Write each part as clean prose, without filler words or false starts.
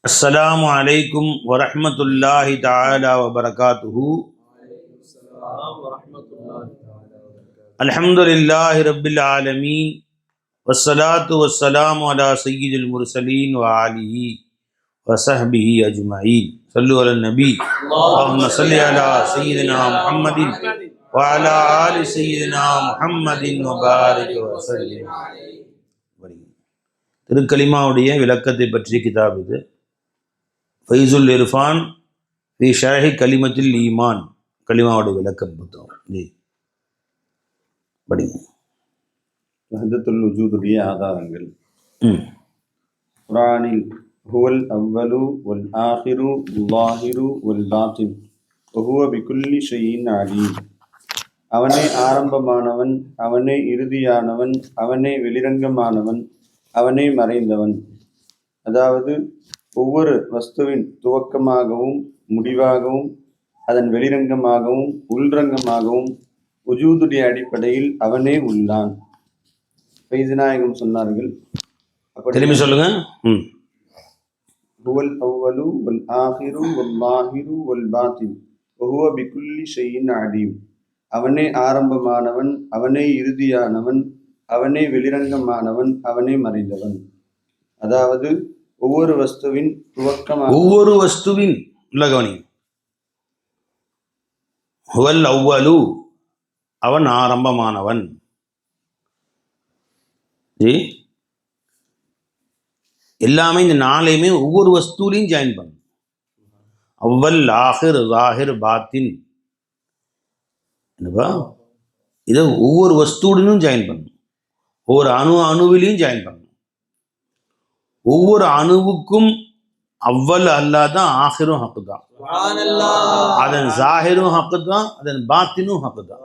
السلام عليكم ورحمة الله تعالى وبركاته. الحمد لله رب العالمين والصلاة والسلام على سيد المرسلين وآله وصحبه أجمعين. صلوا على النبي. اللهم صل على سيدنا محمد وعلى آل سيدنا محمد وبارك وسلم. திருக்கலிமாவுடைய விளக்கத்தை பற்றிய கிதாப் இது. ஃபைசுல் இர்ஃபான் ஃபி ஷரஹி கலிமத்தில் ஈமான், கலிமாவுடைய விளக்கம் புத்தகம். படிங்க. வஹ்தத்துல் வஜூதுடைய ஆதாரங்கள். குர்ஆனில் ஹுவல் அவ்வலு வல் ஆஹிரு ல்லாஹிரு வல் பாத்தின் வஹுவ பிகுல்லி ஷைஇன் அலீம். அவனே ஆரம்பமானவன், அவனே இறுதியானவன், அவனே வெளிரங்கமானவன், அவனே மறைந்தவன். அதாவது ஒவ்வொரு வஸ்துவின் துவக்கமாகவும் முடிவாகவும் அதன் வெளிரங்கமாகவும் உள்ரங்கமாகவும் உஜூதுடைய அடிப்படையில் அவனே உள்ளான். ஃபைஸ்நாயகம் சொன்னார்கள், திரும்பி சொல்லுங்க. ஹுவல் அவ்வலு வல் ஆஹிரு வல் லாஹிரு வல் பாத்தின் வஹுவ பிகுல்லி ஷைஇன் அலீம். அவனே ஆரம்பமானவன், அவனே இறுதியானவன், அவனே வெளிரங்கமானவன், அவனே மறைந்தவன். அதாவது ஒவ்வொரு வஸ்துவின் துவக்கமாக, ஒவ்வொரு வஸ்துவின் கவனி. ஹுவல் அவ்வலு, அவன் ஆரம்பமானவன். எல்லாமே இந்த நாளையுமே ஒவ்வொரு வஸ்துலையும் ஜாயின் பண்ணும். அவ்வல் ஆஹிர் ஸாஹிர் பாத்தின், என்னப்பா இதை ஒவ்வொரு வஸ்துடனும் ஜாயின் பண்ணும். ஒவ்வொரு அணுவிலையும் ஜாயின் பண்ணணும். ஒவ்வொரு அணுவுக்கும் அவ்வல் அல்லா தான், ஆஹிரும் ஹக்கு தான், அதன் ஜாஹிரும் ஹக்கு தான், அதன் பாத்தினும் ஹக்கு தான்.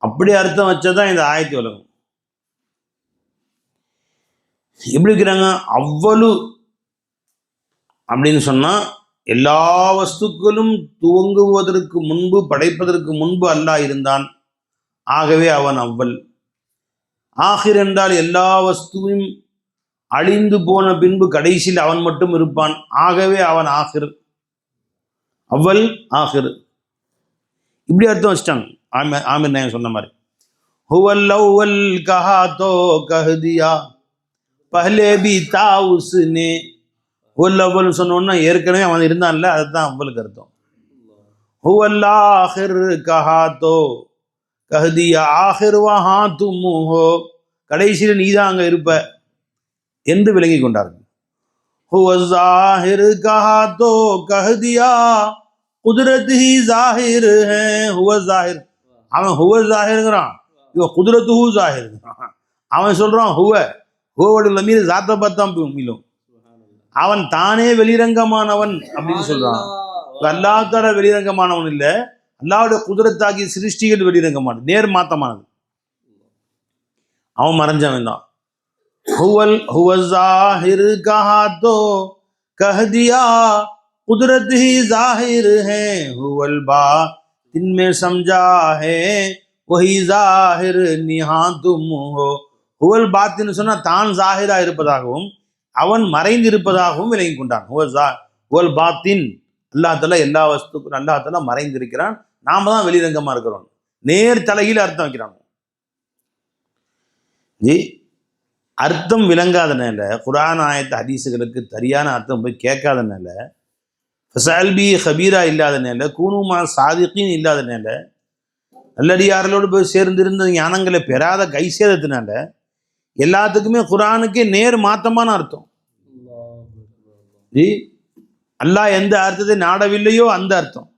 அப்படி அர்த்தம் வச்சதான் இந்த ஆயத்து உலகம். எப்படி இருக்கிறாங்க? அவ்வளு அப்படின்னு சொன்னா எல்லா வஸ்துக்களும் துவங்குவதற்கு முன்பு, படைப்பதற்கு முன்பு அல்லாஹ் இருந்தான், ஆகவே அவன் அவ்வல். ஆஹிர் என்றால் எல்லா வஸ்துவும் அழிந்து போன பின்பு கடைசியில் அவன் மட்டும் இருப்பான், ஆகவே அவன் ஆஹிர். அவ்வல் ஆஹிர் இப்படி அர்த்தம் வச்சிட்டாங்க. ஆமிர் நாயகம் சொன்ன மாதிரி. ஹுவல் அவ்வல் கஹா தோ கஹ் தியா பஹ்லே பி தா உஸ்னே. ஹுவல் அவ்வல் சொன்னோன்னா ஏற்கனவே அவன் இருந்தான்ல, அதுதான் அவ்வலுக்கு அர்த்தம். ஹுவல் ஆஹிர் கஹா தோ கஹ் தியா ஆஹிர் வஹா தும் ஹோ, கடைசியில் நீதான் அங்க இருப்ப என்று விளங்கி கொண்டார்கள். ஹுவ ஸாஹிர் கஹா தோ கஹ் தியா குத்ரத் ஹி ஸாஹிர் ஹை. ஹுவ ஸாஹிர், அவன் ஹுவ ஸாஹிர்ங்கிறான், இவன் குத்ரத்துஹு ஸாஹிர். அவன் சொல்றான் ஹுவோட லமீர் ஸாத்தை பார்த்தான் மீளும். அவன் தானே வெளிரங்கமானவன் அப்படின்னு சொல்றான். அல்லாஹ் தஆலா வெளிரங்கமானவன் இல்லை, அல்லாஹ்வுடைய குத்ரத்தாகிய சிருஷ்டிகள் வெளிரங்கமானது, நேர் மாத்தமானது. அவன் மறைஞ்சவன் தான். हुव ज़ाहिर कहा तो कह दिया कुदरत ही ज़ाहिर है. हुवल बातिन में समझा है वही ज़ाहिर निहा तुम हो. हुवल बातिन சொன்னா தான் ஜாஹிரா இருப்பதாகவும் அவன் மறைந்து இருப்பதாகவும் விளங்கி கொண்டான். ஹுவல் பாத்தின், அல்லாஹ் தஆலா எல்லா வஸ்துக்கும் அல்லாஹ் தஆலா மறைந்திருக்கிறான், நாம தான் வெளிரங்கமா இருக்கிறோம். நேர் தலைகீழ அர்த்தம் வைக்கிறாங்க. அர்த்தம் விளங்காதனால, குர்ஆன் ஆயத்து ஹதீஸுகளுக்கு சரியான அர்த்தம் போய் கேட்காதனால, ஃபஸல்பி ஹபீரா இல்லாதனால, கூனுமா சாதிகின் இல்லாதனால, நல்லடியார்களோடு போய் சேர்ந்திருந்த ஞானங்களை பெறாத கை சேதத்தினால எல்லாத்துக்குமே குர்ஆனுக்கே நேர் மாத்தமான அர்த்தம். அல்லாஹ் எந்த அர்த்தத்தை நாடவில்லையோ அந்த அர்த்தம்.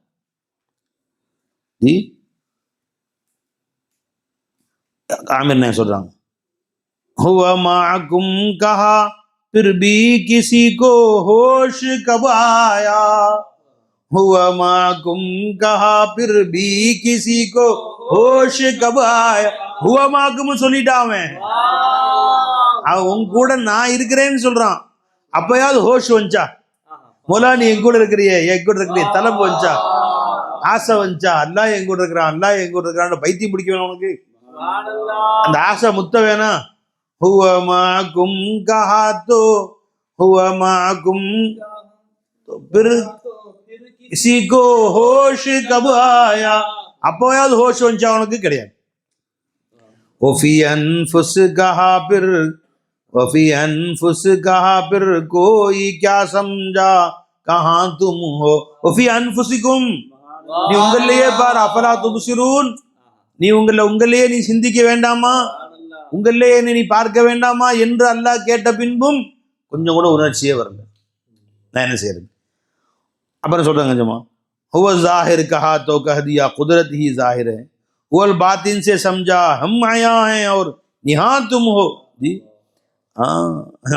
ஆமிர் நாயகம் சொல்றாங்க, हुआ माकुम कहा फिर भी किसी को होश कब आया. हुआ माकुम कहा फिर भी किसी को होश कब आया. हुआ माकुम சொல்லிட்டான், அவன் உன் கூட நான் இருக்கிறேன்னு சொல்றான். அப்பயாவது ஹோஷ் வந்துச்சா? மோலா நீ என் கூட இருக்கிறியே, என் கூட இருக்கிறிய தலப்பு வந்துச்சா, ஆசை வந்துச்சா? அல்லாஹ் என் கூட இருக்கிறான், அல்லாஹ் என் கூட இருக்கிறான், பைத்தியம் பிடிக்க வேணும் உனக்கு. அந்த ஆசை முத்த வேணாம். हुआ माकुम कहा तो हुआ माकुम, तो फिर किसी को होश कब आया, அப்போயாவது ஹோஷ் வந்துச்சா அவனுக்கு? கிடையாது. वफी अनफुस कहा फिर, वफी अनफुस कहा फिर कोई क्या समझा कहाँ तुम हो, वफी अनफुसिकुम, நீ உங்களையே பார், அஃபலா துப்சிரூன், நீ உங்களையே நீ சிந்திக்க வேண்டாமா, உங்களையே நீ பார்க்க வேண்டாமா என்று அல்லாஹ் கேட்ட பின்பும் கொஞ்சம் கூட உணர்ச்சியே வரல. நான் என்ன செய்யறது? அப்புறம் சொல்றாங்க கொஞ்சமா, हुआ जाहिर कहा तो कह दिया कुदरत ही जाहिर है, वल बातिन से समझा हम आया हैं और निहा तुम हो जी.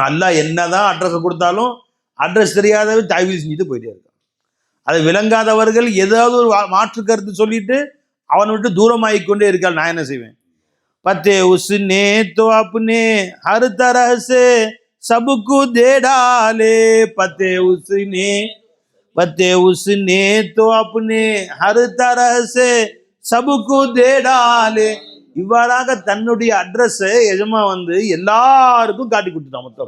அல்லாஹ் என்னதான் அட்ரஸ் கொடுத்தாலும் அட்ரஸ் தெரியாதவ தாய்வீல் செஞ்சுட்டு போயிட்டே இருக்கான். அதை விளங்காதவர்கள் ஏதாவது ஒரு மாற்று கருத்து சொல்லிட்டு அவனை விட்டு தூரமாகி கொண்டே இருக்காள். நான் என்ன செய்வேன்? பத்தே உஸ்னே தோ அப்னே ஹர் தரஹ் சே சப்கு தே டாலே, பத்தே உஸ்னே தோ அப்னே ஹர் தரஹ் சே சப்கு தே டாலே. இவ்வாறாக தன்னுடைய அட்ரஸ் எஜமா எல்லாருக்கும் காட்டி கொடுத்துட்டான். மொத்தம்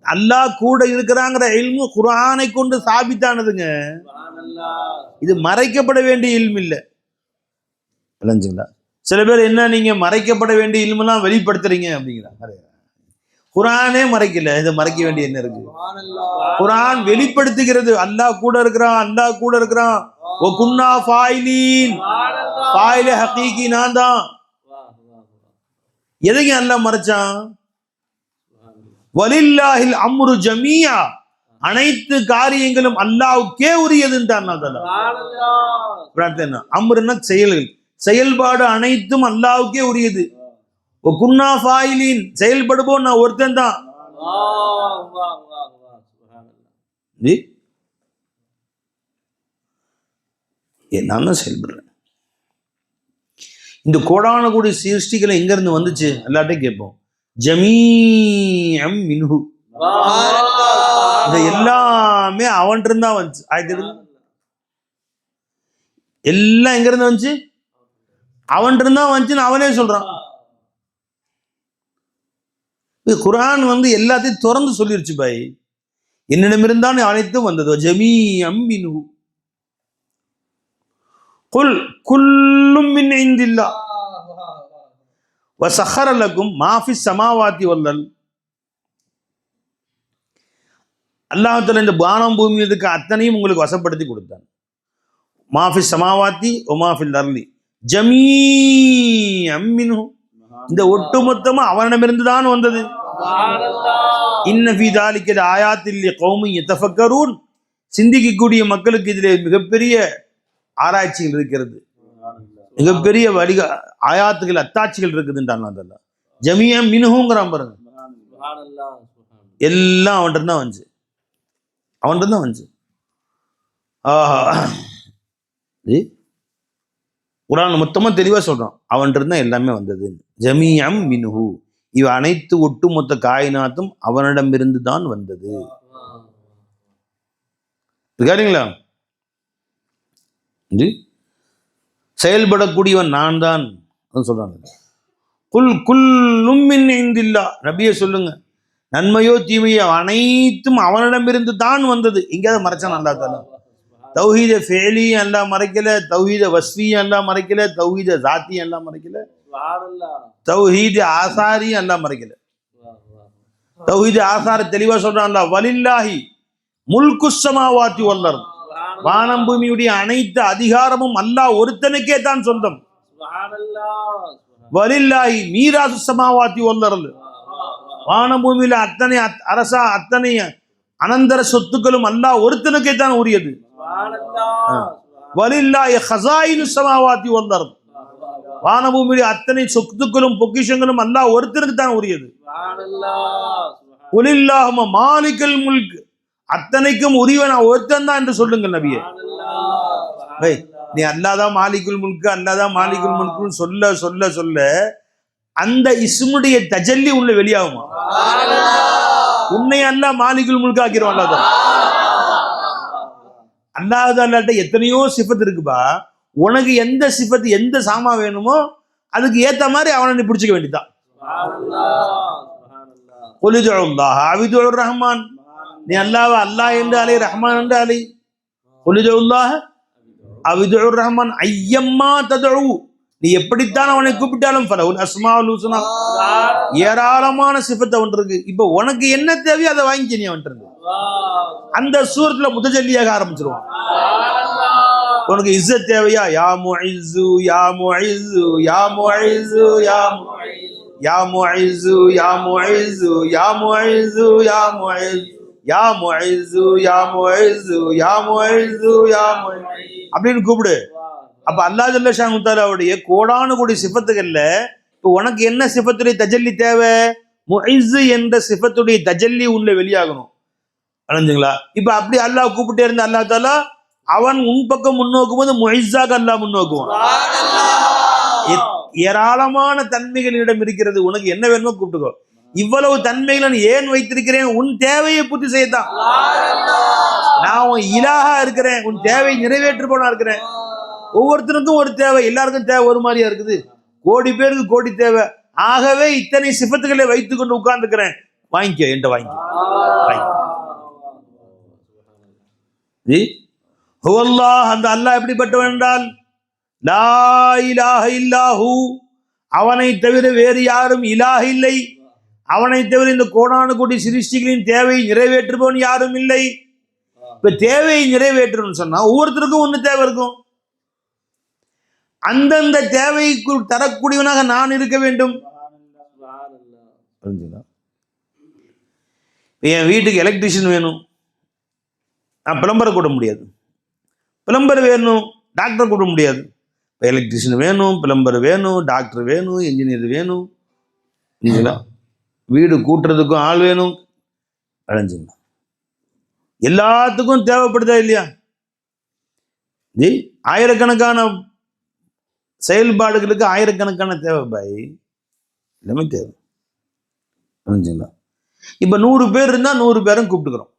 அல்லாஹ் கூட இருக்கிறாங்கிற இல்மு குர்ஆனை கொண்டு சாபித்தானதுங்க. இது மறைக்கப்பட வேண்டிய இல்மு இல்லை. விளங்குங்களா? சில பேர் என்ன, நீங்க மறைக்கப்பட வேண்டிய இல்முலாம் வெளிப்படுத்துறீங்க அப்படிங்கிறாங்க. குர்ஆனே மறைக்கல, இதை மறைக்க வேண்டிய என்ன இருக்கு? குர்ஆன் வெளிப்படுத்துகிறது. அல்லாஹ் கூட இருக்கிறான், அல்லாஹ் கூட இருக்கிறான். ஓ குன்னா ஃபாயிலீன், ஃபாயிலே ஹகீகி நான் தான். எதைங்க அல்லாஹ் மறைச்சான்? வலில்லாஹில் அம்ரு ஜமீஆ, அனைத்து காரியங்களும் அல்லாஹ்வுக்கே உரியதுன்றான். அம்ருன்னா செயல்கள், செயல்பாடு அனைத்தும் அல்லாஹ்வுக்கே உரியது. குன்னா ஃபாயிலீன், செயல்படுவோம் நான் ஒருத்தன் தான். நான் தான் செயல்படுறேன். இந்த கோடான கோடி சிருஷ்டிகளை எங்க இருந்து வந்துச்சு? எல்லாட்டையும் கேட்போம். ஜமீஅம் மின்ஹு, இது எல்லாமே அவன் இருந்தா வந்துச்சு. எல்லாம் எங்க இருந்து வந்துச்சு? அவன் இருந்தா வந்துச்சுன்னு அவனே சொல்றான். குர்ஆன் எல்லாத்தையும் திறந்து சொல்லிருச்சு பாய். என்னிடமிருந்தான் அனைத்தும் வந்தது. ஜமீஅம் மின்ஹு குல் குல்லும் மின் இந்தில்லாஹ் வஸஹர லக்கும் மா ஃபிஸ் ஸமாவாதி வல் அர்த். அல்லாஹ் தஆலா இந்த வானம் பூமியில் இருக்க அத்தனையும் உங்களுக்கு வசப்படுத்தி கொடுத்தான். மா ஃபிஸ் ஸமாவாதி வ மா ஃபில் அர்லி ஜமீஅம் மின்ஹு, இந்த ஒட்டுமொத்தமா அவனிடமிருந்து தான் வந்தது. இன்ன ஃபீ தாலிக ஆயாத்தில் லிகௌமி யதஃபக்கரூன், சிந்திக்கக்கூடிய மக்களுக்கு இதிலே மிகப்பெரிய ஆராய்ச்சிகள் இருக்கிறது, மிகப்பெரிய ஆயாத்துகள் அத்தாட்சிகள் இருக்குதுன்றான். அதெல்லாம் ஜமீஅம் மின்ஹுங்கிறான் பாருங்க. எல்லாம் அவன்கிட்ட தான் வந்துச்சு, அவன்கிட்ட தான் வந்துச்சு. குர்ஆன் மொத்தமா தெளிவா சொல்றான், அவன்கிட்ட தான் எல்லாமே வந்தது. ஜமீஅம் மின்ஹு, இவ அனைத்து ஒட்டுமொத்த காயினாத்தும் அவனிடமிருந்து தான் வந்தது. இருக்காருங்களா? செயல்படக்கூடியவன் நான் தான் சொல்றாங்க. குல் குல்லும் மின் இந்தில்லாஹ், நபியே சொல்லுங்க, நன்மையோ தீமையோ அனைத்தும் அவனிடமிருந்து தான் வந்தது. எங்கேயாவது மறைச்சான் அல்லாஹ் தஆலா? தௌஹீத ஃபேலியும் அல்லாஹ் மறைக்கல, தௌஹீத வஸ்ஃபியும் அல்லாஹ் மறைக்கல, தௌஹீத ஸாத்தியும் அல்லாஹ் மறைக்கல, தௌஹீத ஆசாரியும் அல்லாஹ் மறைக்கல. தௌஹீத ஆசார தெளிவா சொல்றான் அல்லாஹ், வலில்லாஹி முல்குஸ் ஸமாவாதி வல் அர்த், வானம் பூமியுடைய அனைத்து அதிகாரமும் அல்லாஹ் ஒருத்தனுக்கே தான் சொந்தம். வலில்லாஹி மீராசு ஸமாவாதி வல் அர்த், வானம் பூமியில அத்தனை அத்தனை அனந்தர சொத்துக்களும் அல்லாஹ் ஒருத்தனுக்கே தான் உரியது. வலில்லாஹி ஹஸாயினு ஸமாவாதி வல் அர்த், வானம் பூமியுடைய அத்தனை சொத்துக்களும் பொக்கிஷங்களும் அல்லாஹ் ஒருத்தனுக்கு தான் உரியது. குலில்லாஹும்ம மாலிகல் முல்க், அத்தனைக்கும் உரியவன் ஒருத்தன் தான் என்று சொல்லுங்கள் நபியே. நீ அல்லாதான் மாலிகுல் முல்க், அல்லாதான் மாலிகுல் முல்க்னு சொல்ல சொல்ல சொல்ல அந்த இஸ்முடைய தஜல்லி உள்ள வெளியாகுமா? உன்னை அல்லாஹ் மாலிகுல் முல்க் ஆக்கிரும். அல்லாதான் அல்லாஹ்ட்ட எத்தனையோ சிஃபத் இருக்குப்பா. உனக்கு எந்த சிஃபத் எந்த சாமா வேணுமோ அதுக்கு ஏத்த மாதிரி அவனை நீ பிடிச்சிக்க வேண்டியதான். குல் உதுல்லாஹ அவ் உதுர் ரஹ்மான், நீ அல்லாஹ்வை அல்லாஹ் என்று அலை, ரஹ்மான் என்று அலை. குல் உதுல்லாஹ அவ் உதுர் ரஹ்மான் ஐயம்மா ததுஉ, நீ எப்படித்தான் அவனை கூப்பிட்டாலும் ஃபலஹுல் அஸ்மாஉல் ஹுஸ்னா, ஏராளமான சிஃபத் அவன் இருக்கு. இப்போ உனக்கு என்ன தேவையோ அதை வாங்கி நீ அவன்ட்டு இருக்கு. அந்த சூரத்துல முத்தஜல்லியாக ஆரம்பிச்சிருவான். உனக்கு இஸ்ஸத் தேவையா, யா முஇஸ்ஸு யா முஇஸ்ஸு யா முஇஸ்ஸு யா யா முஇஸ்ஸு யா முஇஸ்ஸு யா முஇஸ்ஸு யா முஇஸ்ஸு யா முஇஸ்ஸு யா முஇஸ்ஸு யா முஇஸ்ஸு யா முஇஸ்ஸு அப்படின்னு கூப்பிடு. அப்ப அல்லாஹ் ஜல்ல ஷானு தஆலாவுடைய கோடானு கோடி சிஃபத்துகள்ல இப்போ உனக்கு என்ன சிஃபத்துடைய தஜல்லி தேவை, முஇஸ்ஸு என்ற சிஃபத்துடைய தஜல்லி உள்ள வெளியாகணும். அடைஞ்சுங்களா? இப்ப அப்படி அல்லாஹ் கூப்பிட்டே இருந்த அல்லாஹ் தஆலா அவன் உன் பக்கம் முன்னோக்கும் போது முஇஸ்ஸாக அல்லாஹ் முன்னோக்குவான். ஏராளமான தன்மைகளிடம் இருக்கிறது, உனக்கு என்ன வேணுமோ கூப்பிட்டுக்கோ. இவ்வளவு தன்மைகளை நான் ஏன் வைத்திருக்கிறேன், உன் தேவையை பூர்த்தி செய்யத்தான். நான் உன் இலாஹா இருக்கிறேன், உன் தேவையை நிறைவேற்றுபவனா இருக்கிறேன். ஒவ்வொருத்தருக்கும் ஒரு தேவை, எல்லாருக்கும் தேவை ஒரு மாதிரியா இருக்குது. கோடி பேருக்கு கோடி தேவை. ஆகவே இத்தனை சிஃபத்துக்களை வைத்துக் கொண்டு உட்கார்ந்துக்கிறேன், வாங்கிக்கோ என்கிட்ட வாங்கிக்கோ. ஹுவல்லாஹ், அந்த அல்லாஹ் எப்படிப்பட்டவன் என்றால் லா இலாஹ இல்லாஹு, அவனை தவிர வேறு யாரும் இலாஹ் இல்லை. அவனை தவிர இந்த கோடானு கோடி சிருஷ்டிகளின் தேவையை நிறைவேற்றுபவன் யாரும் இல்லை. இப்ப தேவையை நிறைவேற்றணும்னு சொன்னா ஒவ்வொருத்தருக்கும் ஒண்ணு தேவை இருக்கும். அந்தந்த தேவைக்கு தரக்கூடியவனாக நான் இருக்க வேண்டும். என் வீட்டுக்கு எலக்ட்ரிஷியன் வேணும், நான் பிளம்பரை கூட்ட முடியாது. பிளம்பர் வேணும், டாக்டர் கூட்ட முடியாது. எலக்ட்ரிஷியன் வேணும், பிளம்பர் வேணும், டாக்டர் வேணும், இன்ஜினியர் வேணும். வீடு கூட்டுறதுக்கும் ஆள் வேணும். அடைஞ்சுங்க, எல்லாத்துக்கும் தேவைப்படுதா இல்லையா? ஜி, ஆயிரக்கணக்கான செயல்பாடுகளுக்கு ஆயிரக்கணக்கான தேவை பாய், எல்லாமே தேவை. புரிஞ்சுங்களா? இப்போ 100 பேர் இருந்தால் 100 பேரும் கூப்பிட்டுக்கிறோம்.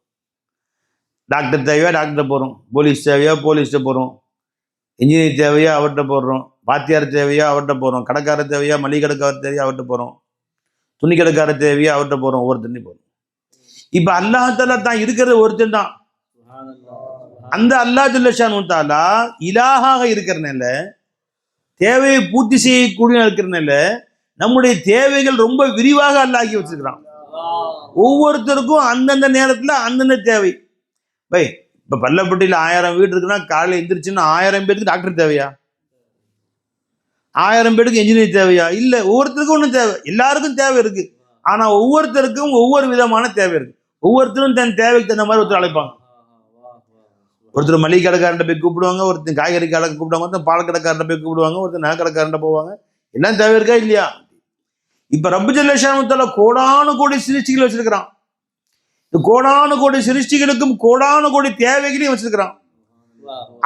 டாக்டர் தேவையா டாக்டர் போகிறோம், போலீஸ் தேவையா போலீஸ்கிட்ட போகிறோம், இன்ஜினியர் தேவையா அவர்கிட்ட போடுறோம், வாத்தியார் தேவையா அவர்கிட்ட போகிறோம், கடைக்கார தேவையா மளிகை கடைக்காரர் தேவையா அவர்கிட்ட போகிறோம், துணி கடைக்கார தேவையா அவர்கிட்ட போகிறோம், ஒவ்வொருத்தனையும் போகிறோம். இப்போ அல்லாஹ் தஆலா தான் இருக்கிறது ஒருத்தன் தான். அந்த அல்லாஹ் ஜல்ல ஷானு தஆலா இலாஹாக இருக்கிறனால, தேவையை பூர்த்தி செய்யக்கூடிய இருக்கிறனால நம்முடைய தேவைகள் ரொம்ப விரிவாக அல்லாஹ் வச்சிருக்கிறான். ஒவ்வொருத்தருக்கும் அந்தந்த நேரத்துல அந்தந்த தேவை. பை இப்ப பள்ளப்பட்டியில 1000 வீடு இருக்குன்னா காலையில் எந்திரிச்சுன்னா 1000 பேருக்கு டாக்டர் தேவையா, 1000 பேருக்கு இன்ஜினியர் தேவையா? இல்ல, ஒவ்வொருத்தருக்கும் ஒன்றும் தேவை, எல்லாருக்கும் தேவை இருக்கு. ஆனா ஒவ்வொருத்தருக்கும் ஒவ்வொரு விதமான தேவை இருக்கு. ஒவ்வொருத்தரும் தன் தேவைக்கு தகுந்த மாதிரி ஒருத்தர் அழைப்பாங்க. ஒருத்தர் மளிகை கடைக்காரன் போய் கூப்பிடுவாங்க, ஒருத்தர் காய்கறி கடை கூப்பிடுவாங்க, ஒருத்தர் பால் கடைக்காரன் போய் கூப்பிடுவாங்க, ஒருத்தர் நகை கடைக்காரன் போவாங்க. எல்லாம் தேவை இருக்கா இல்லையா? இப்ப ரப்பு ஜல்ல ஷானு தஆலா கோடானு கோடி சிருஷ்டிகள் வச்சிருக்கிறான். இந்த கோடானு கோடி சிருஷ்டிகளுக்கும் கோடானு கோடி தேவைகளையும் வச்சிருக்கிறான்.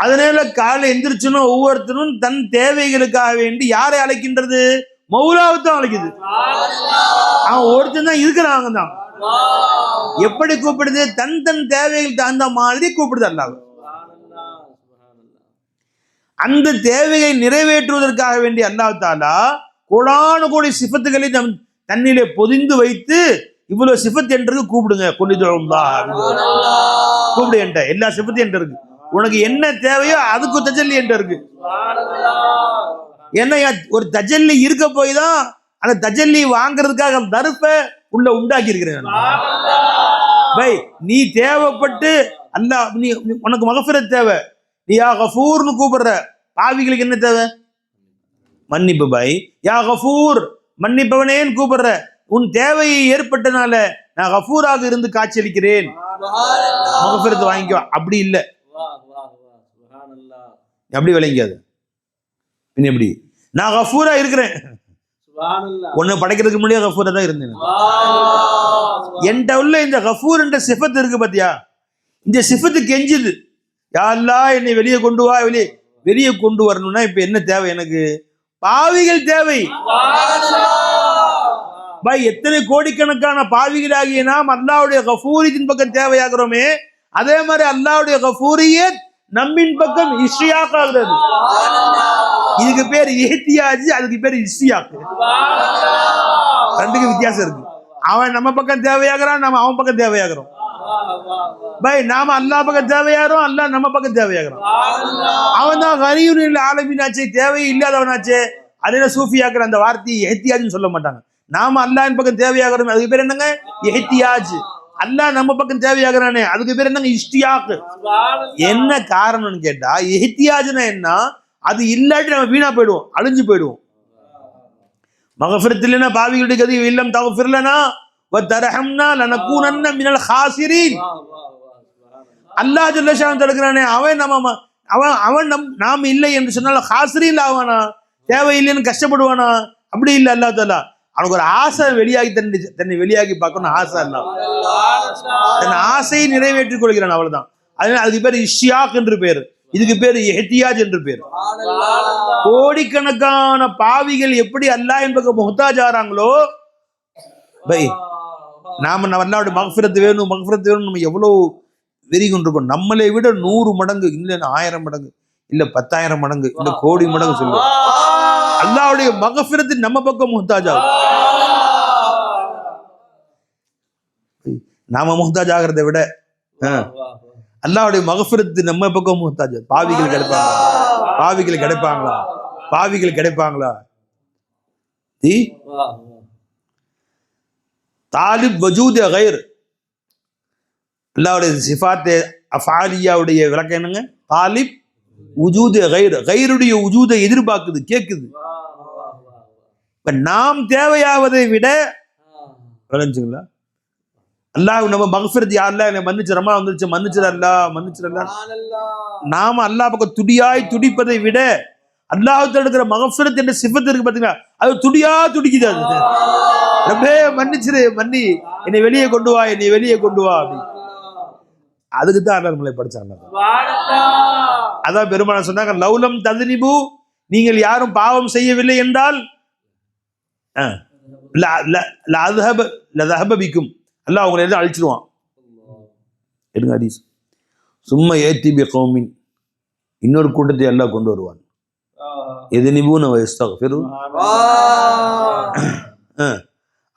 அதனால காலை எந்திரிச்சுன்னா ஒவ்வொருத்தரும் தன் தேவைகளுக்காக வேண்டி யாரை அழைக்கின்றது? மௌலாவை தான் அழைக்குது. அவன் ஒருத்தன் தான் இருக்கிறாங்க தான். எப்படி கூப்பிடுது? தன் தன் தேவைகள் தகுந்த மாதிரி கூப்பிடுது அல்லாஹ். அந்த தேவையை நிறைவேற்றுவதற்காக வேண்டி அல்லாஹ் தஆலா கோடானு கோடி சிஃபத்துகளை தன்னிலே பொதிந்து வைத்து இவ்வளவு சிஃபத் என்று கூப்பிடுங்க, கூப்பிடு என்ற எல்லா சிஃபத்தும் என்ற இருக்கு. உனக்கு என்ன தேவையோ அதுக்கு தஜல்லி என்ற இருக்கு. ஏன்னா ஒரு தஜல்லி இருக்க போய் தான் அந்த தஜல்லி வாங்குறதுக்காக தர்ப உள்ள உண்டாக்கி இருக்கிறேன். பை நீ தேவைப்பட்டு அல்லாஹ், நீ உனக்கு மகஃபிரத் தேவை, நீ யா கஃபூர்னு கூப்பிடுற. பாவிகளுக்கு என்ன தேவை? மன்னிப்பு. பாய் யா கஃபூர், மன்னிப்பவனேன்னு கூப்பிடுற. உன் தேவையை ஏற்பட்டனால நான் கஃபூராக இருந்து காட்சியளிக்கிறேன், மகஃபிரத் வாங்கிக்கோ. அப்படி இல்லை, அப்படி விளங்கியாது. பின்ன எப்படி? நான் கஃபூரா இருக்கிறேன், ஒன்னு படைக்கிறதுக்கு முன்னாடியே கஃபூரா தான் இருந்தேன். என்கிட்ட உள்ள இந்த கஃபூர் என்ற சிஃபத் இருக்கு பாத்தியா, இந்த சிஃபத்து கெஞ்சுது, யா அல்லாஹ் என்னை வெளியே கொண்டு வா. வெளியே கொண்டு வரணும்னா இப்ப என்ன தேவை? எனக்கு பாவிகள் தேவை. பாய் எத்தனை கோடிக்கணக்கான பாவிகளாகிய நாம் அல்லாஹ்வுடைய கஃபூரியத்தின் பக்கம் தேவையாகிறோமே, அதே மாதிரி அல்லாஹ்வுடைய கஃபூரியத் நம்மின் பக்கம் இஷ்டியாக் ஆகிறது. இதுக்கு பேர் இஹ்தியாஜ், அதுக்கு பேர் இஷ்டியாக். ரெண்டுக்கு வித்தியாசம் இருக்கு. அவன் நம்ம பக்கம் தேவையாகிறான், நம்ம அவன் பக்கம் தேவையாகிறோம். பை நாம அல்லா பக்கம் தேவையாகிறோம், அல்லா நம்ம பக்கம் தேவையாகிறோம். அவன் தான் கனியுனில் ஆலமீனாச்சே, தேவையே இல்லாதவனாச்சே. அதே சூஃபியாக்கிற அந்த வார்த்தையை எஹ்தியாஜ்னு சொல்ல மாட்டாங்க. நாம அல்லாஹ்வின் பக்கம் தேவையாகிறோம், அதுக்கு பேர் என்னங்க? எஹ்தியாஜ். அல்லாஹ் நம்ம பக்கம் தேவையாகிறானே, அதுக்கு பேர் என்னங்க? இஷ்டியாக். என்ன காரணம்னு கேட்டா, எஹ்தியாஜ்னா என்ன? அது இல்லாட்டி நம்ம வீணா போயிடுவோம், அழிஞ்சு போயிடுவோம். மகஃபிரத் இல்லனா பாவிகளுடைய கதி, இல்லம் தக்ஃபிர் லனா வ தர்ஹம்னா லனகூனன்ன மினல் ஹாசிரீன். அல்லாஹ் ஜல்ல ஷான் தடுக்கிறானே, அவன் நம்ம அவன் நாம் இல்லை என்று சொன்னால் ஹாசிரீன் ஆவானா? தேவையில்லைன்னு கஷ்டப்படுவானா? அப்படி இல்லை. அல்லாஹ் தஆலா அவனுக்கு ஒரு ஆசை, வெளியாகி தன்னை வெளியாகி பார்க்கணும் ஆசை. அல்லாஹ் தன் ஆசையை நிறைவேற்றிக் கொள்கிறான், அவ்வளவுதான். அதனால அதுக்கு பேர் இஷ்யாக் என்று பேர், இதுக்கு பேர் எஹ்தியாஜ் என்று பேர். கோடிக்கணக்கான பாவிகள் எப்படி அல்லாஹ் என்பது முஹ்தாஜ் ஆறாங்களோ, பை நாம அல்லாஹ்வுடைய மக்ஃபிரத் வேணும், மக்ஃபிரத் வேணும் நம்ம எவ்வளவு வெறி கொண்டிருக்கோம். நம்மளை விட 100 மடங்கு, இல்லை 1000 மடங்கு, இல்ல 10,000 மடங்கு, இல்ல கோடி மடங்கு சொல்லுவோம். அல்லாஹ்வுடைய மக்ஃபிரத் நம்ம பக்கம் முஹ்தாஜ் ஆகும். நாம முஹ்தாஜ் ஆகிறதை விட அல்லாஹ்வுடைய மக்ஃபிரத் நம்ம பக்கம் முஹ்தாஜ். பாவிகள் கிடைப்பாங்களா? பாவிகள் கிடைப்பாங்களா? பாவிகள் கிடைப்பாங்களா? தாலிப் வஜூத் கைர், அல்லாஹ்வுடைய சிஃபாத்தே அஃஆலியாவுடைய விளக்கம் என்னங்க? தாலிப் உஜூத் கைர், கைருடைய உஜூதை எதிர்பார்க்குது, கேட்குது. இப்ப நாம் தேவையாவதை விட விளைஞ்சுங்களா? அல்லாஹ் நம்ம மக்ஃபிரத், யா அல்லாஹ் என்னை மன்னிச்சு, ரமலான் வந்துருச்சு, மன்னிச்சிரு அல்லாஹ், மன்னிச்சிரு அல்லாஹ். நாம அல்லாஹ் பக்கம் துடியாய் துடிப்பதை விட அல்லாஹ் எடுக்கிற மக்ஃபிரத் என்ற சிஃபத் இருக்கு பாத்தீங்களா, அது துடியா துடிக்குது. அது ரப்பே மன்னிச்சிரு, மன்னி, என்னை வெளியே கொண்டு வா, என்னை வெளியே கொண்டு வா அப்படி. அதுக்கு தான் அல்லாஹ் நம்மளை படைச்சாங்க. அதான் பெருமானார் சொன்னாங்க, லௌலம் தத்னிபு, நீங்கள் யாரும் பாவம் செய்யவில்லை என்றால் லதஹபபிக்கும், அல்லாஹ் அவங்களை எல்லாம் அழிச்சிருவான். எடுங்க ஹதீஸ். சும்மா ஏத்தி பி கௌமின், இன்னொரு கூட்டத்தை அல்லாஹ் கொண்டு வருவான். எதனிபூன வயஸ்தக்ஃபிரூன்,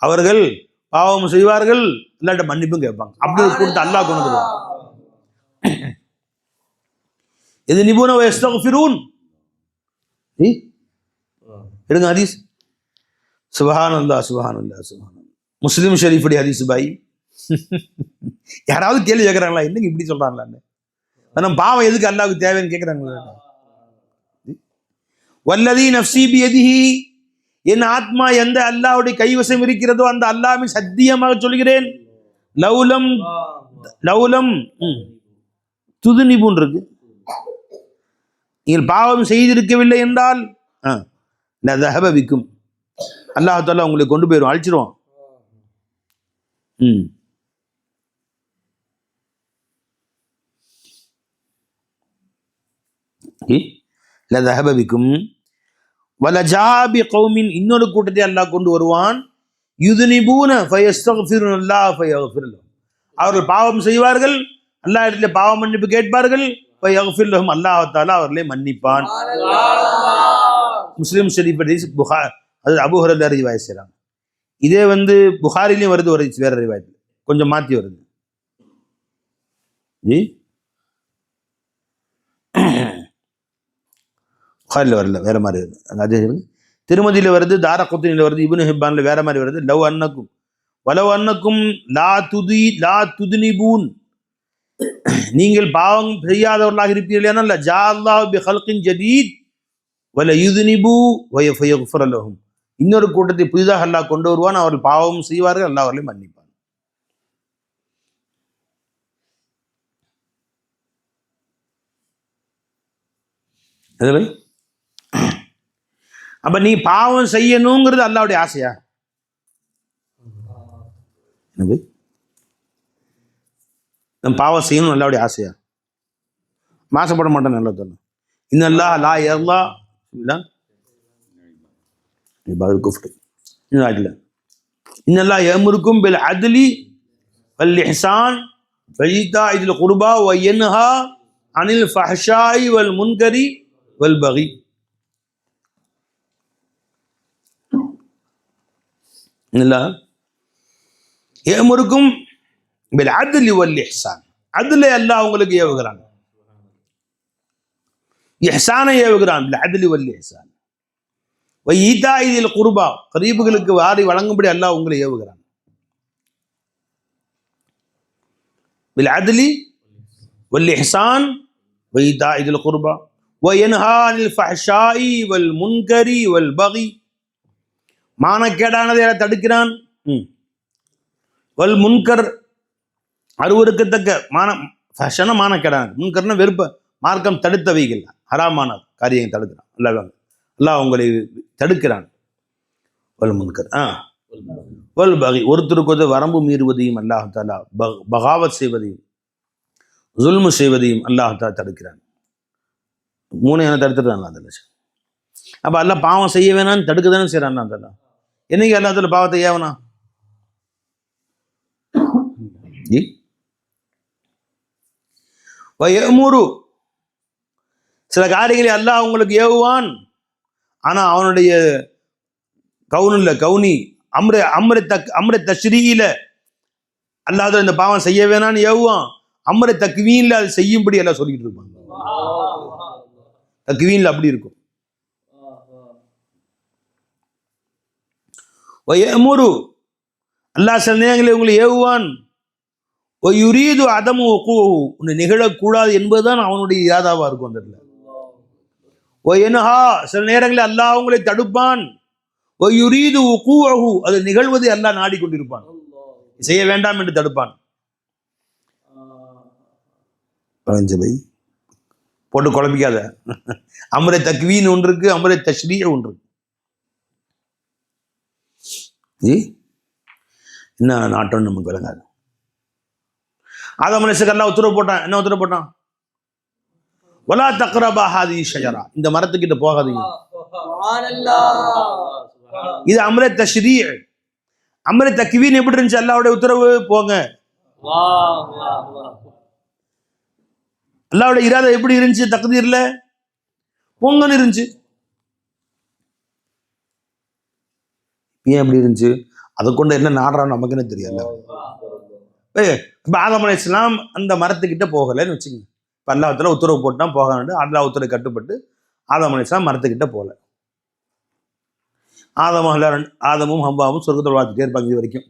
அவர்கள் பாவம் செய்வார்கள், இல்லாட்ட மன்னிப்பும் கேட்பாங்க. அப்படி ஒரு கூட்டத்தை அல்லாஹ் கொண்டு வருவான். எதனிபூன வயஸ்தக்ஃபிரூன், எடுங்க ஹதீஸ். சுப்ஹானல்லாஹ், சுப்ஹானல்லாஹ், சுப்ஹானல்லாஹ். முஸ்லிம் ஷரீஃபுடைய ஹதீஸ் பாய். யாராவது கேள்வி கேட்கறாங்களா, என்னங்க இப்படி சொல்றாங்களான்னு? நம்ம பாவம் எதுக்கு அல்லாஹ்வுக்கு தேவைன்னு கேட்கறாங்களா? வல்லதி நஃப்ஸி பியதிஹி, என் ஆத்மா எந்த அல்லாஹ்வுடைய கைவசம் இருக்கிறதோ அந்த அல்லாஹ்வின் சத்தியமாக சொல்கிறேன், லௌலம் லௌலம் துதுனிபுன் இருக்கு, நீங்கள் பாவம் செய்திருக்கவில்லை என்றால் லதஹபபிக்கும், அல்லாஹ் தஆலா உங்களை கொண்டு போயிடும், அழிச்சிருவான். லதஹபபிக்கும் வலஜாபி கௌமின், இன்னொரு கூட்டத்தை அல்லாஹ் கொண்டு வருவான். யுதுனிபூன ஃபயஸ்தக்ஃபிருனல்லாஹ் ஃபயக்ஃபிர் லஹும், அவர்கள் பாவம் செய்வார்கள், அல்லாஹ் இடத்துல பாவ மன்னிப்பு கேட்பார்கள். ஃபயக்ஃபிர் லஹும், அல்லாஹ் தஆலா அவர்களை மன்னிப்பான். முஸ்லிம் ஷரீஃப் ஹதீஸ், புகார், அது அபூ ஹுரைரா ரிவாயத் செய்றாங்க. இதே புகாரிலையும் வருது, ஒரு வேற ரிவாயத் கொஞ்சம் மாத்தி வருது. புகாரில் வரல, வேற மாதிரி வருது. அதே திருமதியில வருது, தாரகுத்னியில வருது, இப்னு ஹிப்பான்ல வேற மாதிரி வருது. லவ் அன்னக்கும் வலவ் அன்னக்கும் லா துதுனிபூன், நீங்கள் பாவம் செய்யாதவர்களாக இருப்பீர்கள், அல்ல ஜாஅல்லாஹு பி ஹல்கின் ஜதீத் வல யுதுனிபு வயஃபயக்ஃபிர் லஹும், இன்னொரு கூட்டத்தை புதிதாக அல்லாஹ் கொண்டு வருவான், அவர்கள் பாவம் செய்வார்கள், அல்லாஹ் அவர்களை மன்னிப்பான். அப்ப நீ பாவம் செய்யணுங்கிறது அல்லாஹ்வுடைய ஆசையா? நம்ம பாவம் செய்யணும் அல்லாஹ்வுடைய ஆசையா? மாசப்பட மாட்டேன். நல்லா தரணும். இன்னல்லாஹ் லா யர்லா பதில் குஃப்ர். இன்னல்லாஹ் யஅமுருக்கும் பில் அத்லி வல் இஹ்சான் வ ஈதாஇல் குர்பா வ யன்ஹா அனில் ஃபஹ்ஷாஇ வல் முன்கரி வல் பகி. ஏமுருக்கும் பில் அத்லி வல் இஹ்சான், அதுல அல்லாஹ் உங்களுக்கு ஏவுகிறான், இஹ்சானை ஏவுகிறான். பில் அத்லி வல் இஹ்சான் வ ஈதாஇ தில் குர்பா, கரீபுகளுக்கு வாரி வழங்கும்படி அல்லாஹ் உங்களை ஏவுகிறான். பில் அத்லி வல் இஹ்சான் வ ஈதாஇ தில் குர்பா வ யன்ஹா அனில் ஃபஹ்ஷாஇ வல் முன்கரி வல் பகி, மானக்கேடானதை தடுக்கிறான். வல் முன்கர், அருவருக்கத்தக்க ஃபஹ்ஷனா மானக்கேடானது, முன்கர்னா வெறுப்ப மார்க்கம் தடுத்தவைகள் ஹராமான காரியங்களை தடுக்கிறான். அல்லாஹ் உங்களை தடுக்கிறான். வல் முன்கர் வல் பகி, ஒருத்தருக்கு வரம்பு மீறுவதையும் அல்லாஹ் தஆலா பகாவத் செய்வதையும் ஜுல்மு செய்வதையும் அல்லாஹ் தஆலா தடுக்கிறான். மூணு என்ன தடுத்துட்டான் அதில். அப்போ அல்லாஹ் பாவம் செய்ய வேணான்னு தடுக்க தானே செய்கிறான். அதெல்லாம் என்னைக்கு அல்லாஹ் பாவத்தை ஏவனா? வயமுரு, சில காரியங்களை அல்லாஹ் உங்களுக்கு ஏவுவான். ஆனா அவனுடைய கவுனில் கவுனி அம்ர தஷ்ரீயில அல்லாஹ் இந்த பாவம் செய்ய வேணான்னு ஏவுவான். அம்ர தக்வீன்ல அது செய்யும்படி எல்லாம் சொல்லிட்டு இருப்பாங்க. தக்வீன்ல அப்படி இருக்கும். வயமுரு, அல்லாஹ் சில நேரங்களில் உங்களை ஏவுவான். யுரீது அதமு ஒன்று நிகழக்கூடாது என்பதுதான் அவனுடைய இராதாவா இருக்கும். அந்த இடத்துல ஒயனுஹா, சில நேரங்களில் அல்லாஹ் உங்களை தடுப்பான். யுரீது உகூஅஹு, அது நிகழ்வதை அல்லாஹ் நாடிக்கொண்டிருப்பான், செய்ய வேண்டாம் என்று தடுப்பான். போட்டு குழப்பிக்காத. அம்ரை தக்வீன் ஒன்று இருக்கு, அம்ரை தஷ்ரீ ஒன்று இருக்கு. என்ன நாட்டம் நமக்கு விளங்காது. ஆதம் அலைஹிஸ்ஸலாம் அல்லாஹ் உத்தரவு போட்டான். என்ன உத்தரவு போட்டான்? வலா தக்ரபா ஹாதிஹி ஷஜரா, இந்த மரத்துக்கிட்ட போகாதீங்க. இது அம்ரே தஷ்ரீ. அம்ரே தக்வீன் எப்படி இருந்துச்சு? அல்லாஹ்வுடைய உத்தரவு, போங்க. அல்லாஹ்வுடைய இராதா எப்படி இருந்துச்சு? தக்தீர்ல போங்கன்னு இருந்துச்சு. ஏன் எப்படி இருந்துச்சு? அதை கொண்டு என்ன நாடுறான்னு நமக்குன்னு தெரியல. ஆதம் அலைஹிஸ்ஸலாம் அந்த மரத்துக்கிட்ட போகலைன்னு வச்சுக்கோங்க. இப்போ அல்லாஹ் தஆலா உத்தரவு போட்டான் போக வேண்டும். அல்லாஹ் உத்தரவு கட்டுப்பட்டு ஆதம் அலைஹிஸ்ஸலாம் மரத்துக்கிட்ட போகல. ஆதமும் ஹவ்வாவும் சொர்க்கத்தில் வாழ்த்துட்டே இருப்பாங்க. இது வரைக்கும்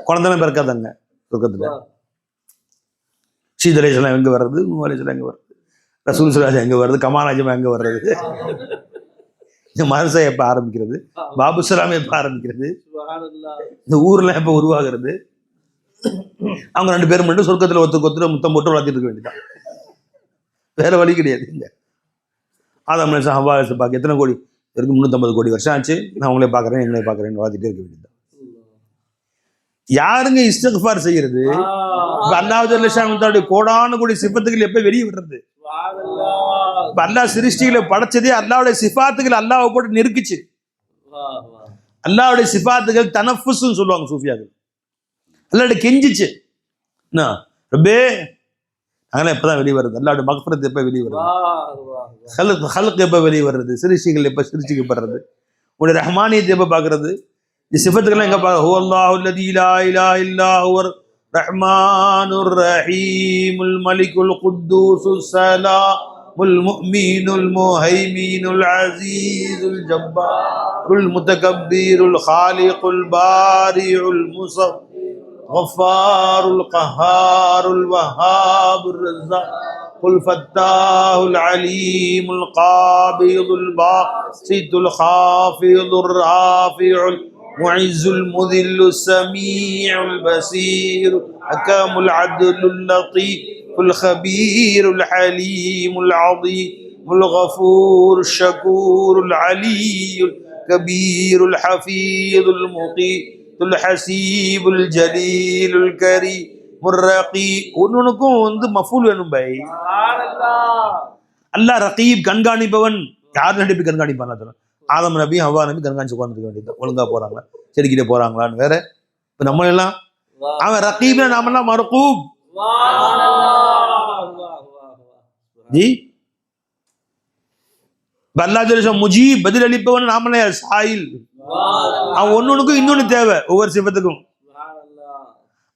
குழந்தைலாம் பிறக்காதாங்க சொர்க்கத்தில். ஷீத் அலைஹிஸ்ஸலாம் எங்கே வர்றது? நூஹ் அலைஹிஸ்ஸலாம் எங்கே வர்றது? ரசூல் ஸல்லல்லாஹு எங்கே வர்றது? கமாலாஜமா எங்கே வர்றது? இந்த மதரசா எப்போ ஆரம்பிக்கிறது? பாபுசலாம் எப்போ ஆரம்பிக்கிறது? இந்த ஊர்லாம் எப்போ உருவாகிறது? அவங்க ரெண்டு பேரும் மட்டும் சொர்க்கத்தில் ஒத்துக்கு முத்தம் போட்டு வளர்த்திட்டு இருக்க வேண்டியதான், வேற வழி கிடையாது. இங்க ஆதம் அலைஹிஸ்ஸலாம் ஹவ்வா அலைஹிஸ்ஸலாம் பார்க்க எத்தனை கோடி இருக்கு? 350 கோடி வருஷம் ஆச்சு. நான் உங்களே பார்க்குறேன், எங்களே பார்க்குறேன்னு வளர்த்திட்டே இருக்க வேண்டியதான். யாருங்க இஸ்திக்ஃபார் செய்யறது? அல்லாஹ் தஆலா கோடான கோடி சிஃபத்துகள் எப்ப வெளியே விடுறது? அல்லாஹ் சிருஷ்டிகளை படைச்சதே அல்லாஹ்வுடைய சிஃபாத்துகள் அல்லாஹ்வை போட்டு நெருக்குச்சு. அல்லாஹ்வுடைய சிஃபாத்துகள் தனஃபுஸ்ன்னு சொல்லுவாங்க சூஃபியாக்கள். அல்லாஹ்ட்ட கெஞ்சிச்சு, என்ன ரப்பே அதெல்லாம் எப்பதான் வெளியே வருது? அல்லாஹ்வுடைய மக்ஃபிரத் எப்ப வெளியே வருது? ஹல்க் எப்ப வெளியே வருது? சிருஷ்டிகள் எப்ப சிருஷ்டிக்கப்படுறது? உடைய ரஹ்மானியத்தை எப்ப பார்க்கறது? இந்த சிஃபத்துக்கெல்லாம் எங்க பார்க்க? ஹுவல்லாஹு அல்லதீ லா இலாஹா இல்லா ஹுவர் ரஹ்மானுர் ரஹீமுல் மலிகுல் குத்தூசுஸ் ஸலாமுல் முஃமினுல் முஹைமினுல் அஸீஸுல் ஜப்பாருல் முதகப்பீருல் காலிகுல் பாரிஉல் முஸவ்விர் غفار القهار الوهاب الرزاق الفتاح العليم القابض الباسط الخافض الرافع المعز المذل السميع البصير الحكم العدل اللطيف الخبير الحليم العظيم الغفور الشكور العلي الكبير الحفيظ المقيم الحسيب الجليل الكريم الرقيب. ஒன்னுக்கும் மஃபூல் வேணும் பை. அல்லாஹ் ரகீப், கண்காணிப்பவன். யார் நடிப்பு கண்காணிப்பான்? ஆதம் நபி ஹவ்வா நபி கண்காணிச்சு உட்காந்துருக்க வேண்டியது. ஒழுங்கா போறாங்களா, செடிக்கிட்டே போறாங்களான்னு. வேற இப்ப நம்ம எல்லாம் அவன் ரகீப்னா நாமெல்லாம் மர்கூப். ஜி அல்லாஹ் ஜல்ல முஜீப், பதில் அளிப்பவன். நாமளே சாயில். அவன் ஒன்னொன்னுக்கும் இன்னொன்னு தேவை, ஒவ்வொரு சிபத்துக்கும்.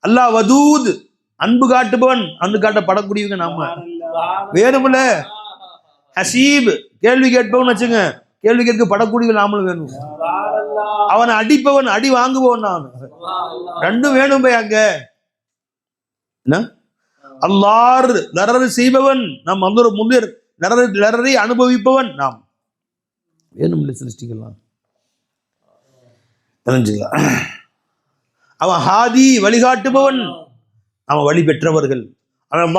அல்லாஹ் வதூத், அன்பு காட்டுபவன், அன்பு காட்டப்படக்கூடியவங்க நாம. வேணும்ல ஹசீப், கேள்வி கேட்பவன் வச்சுங்க, கேள்வி கேட்க படக்கூடியவங்க நாமளும் வேணும். அவனை அடிப்பவன், அடி வாங்குபவன் நான், ரெண்டும் வேணும் போய் அங்க. என்ன அல்லாஹ் லரர் செய்பவன், நாம் வந்து முதிர் லரரை அனுபவிப்பவன் நாம். வேணும் இல்லை சிருஷ்டிக்கலாம். தெரிஞ்சுக்கலாம். அவன் ஹாதி, வழிகாட்டுபவன், அவன் வழி பெற்றவர்கள். அவன்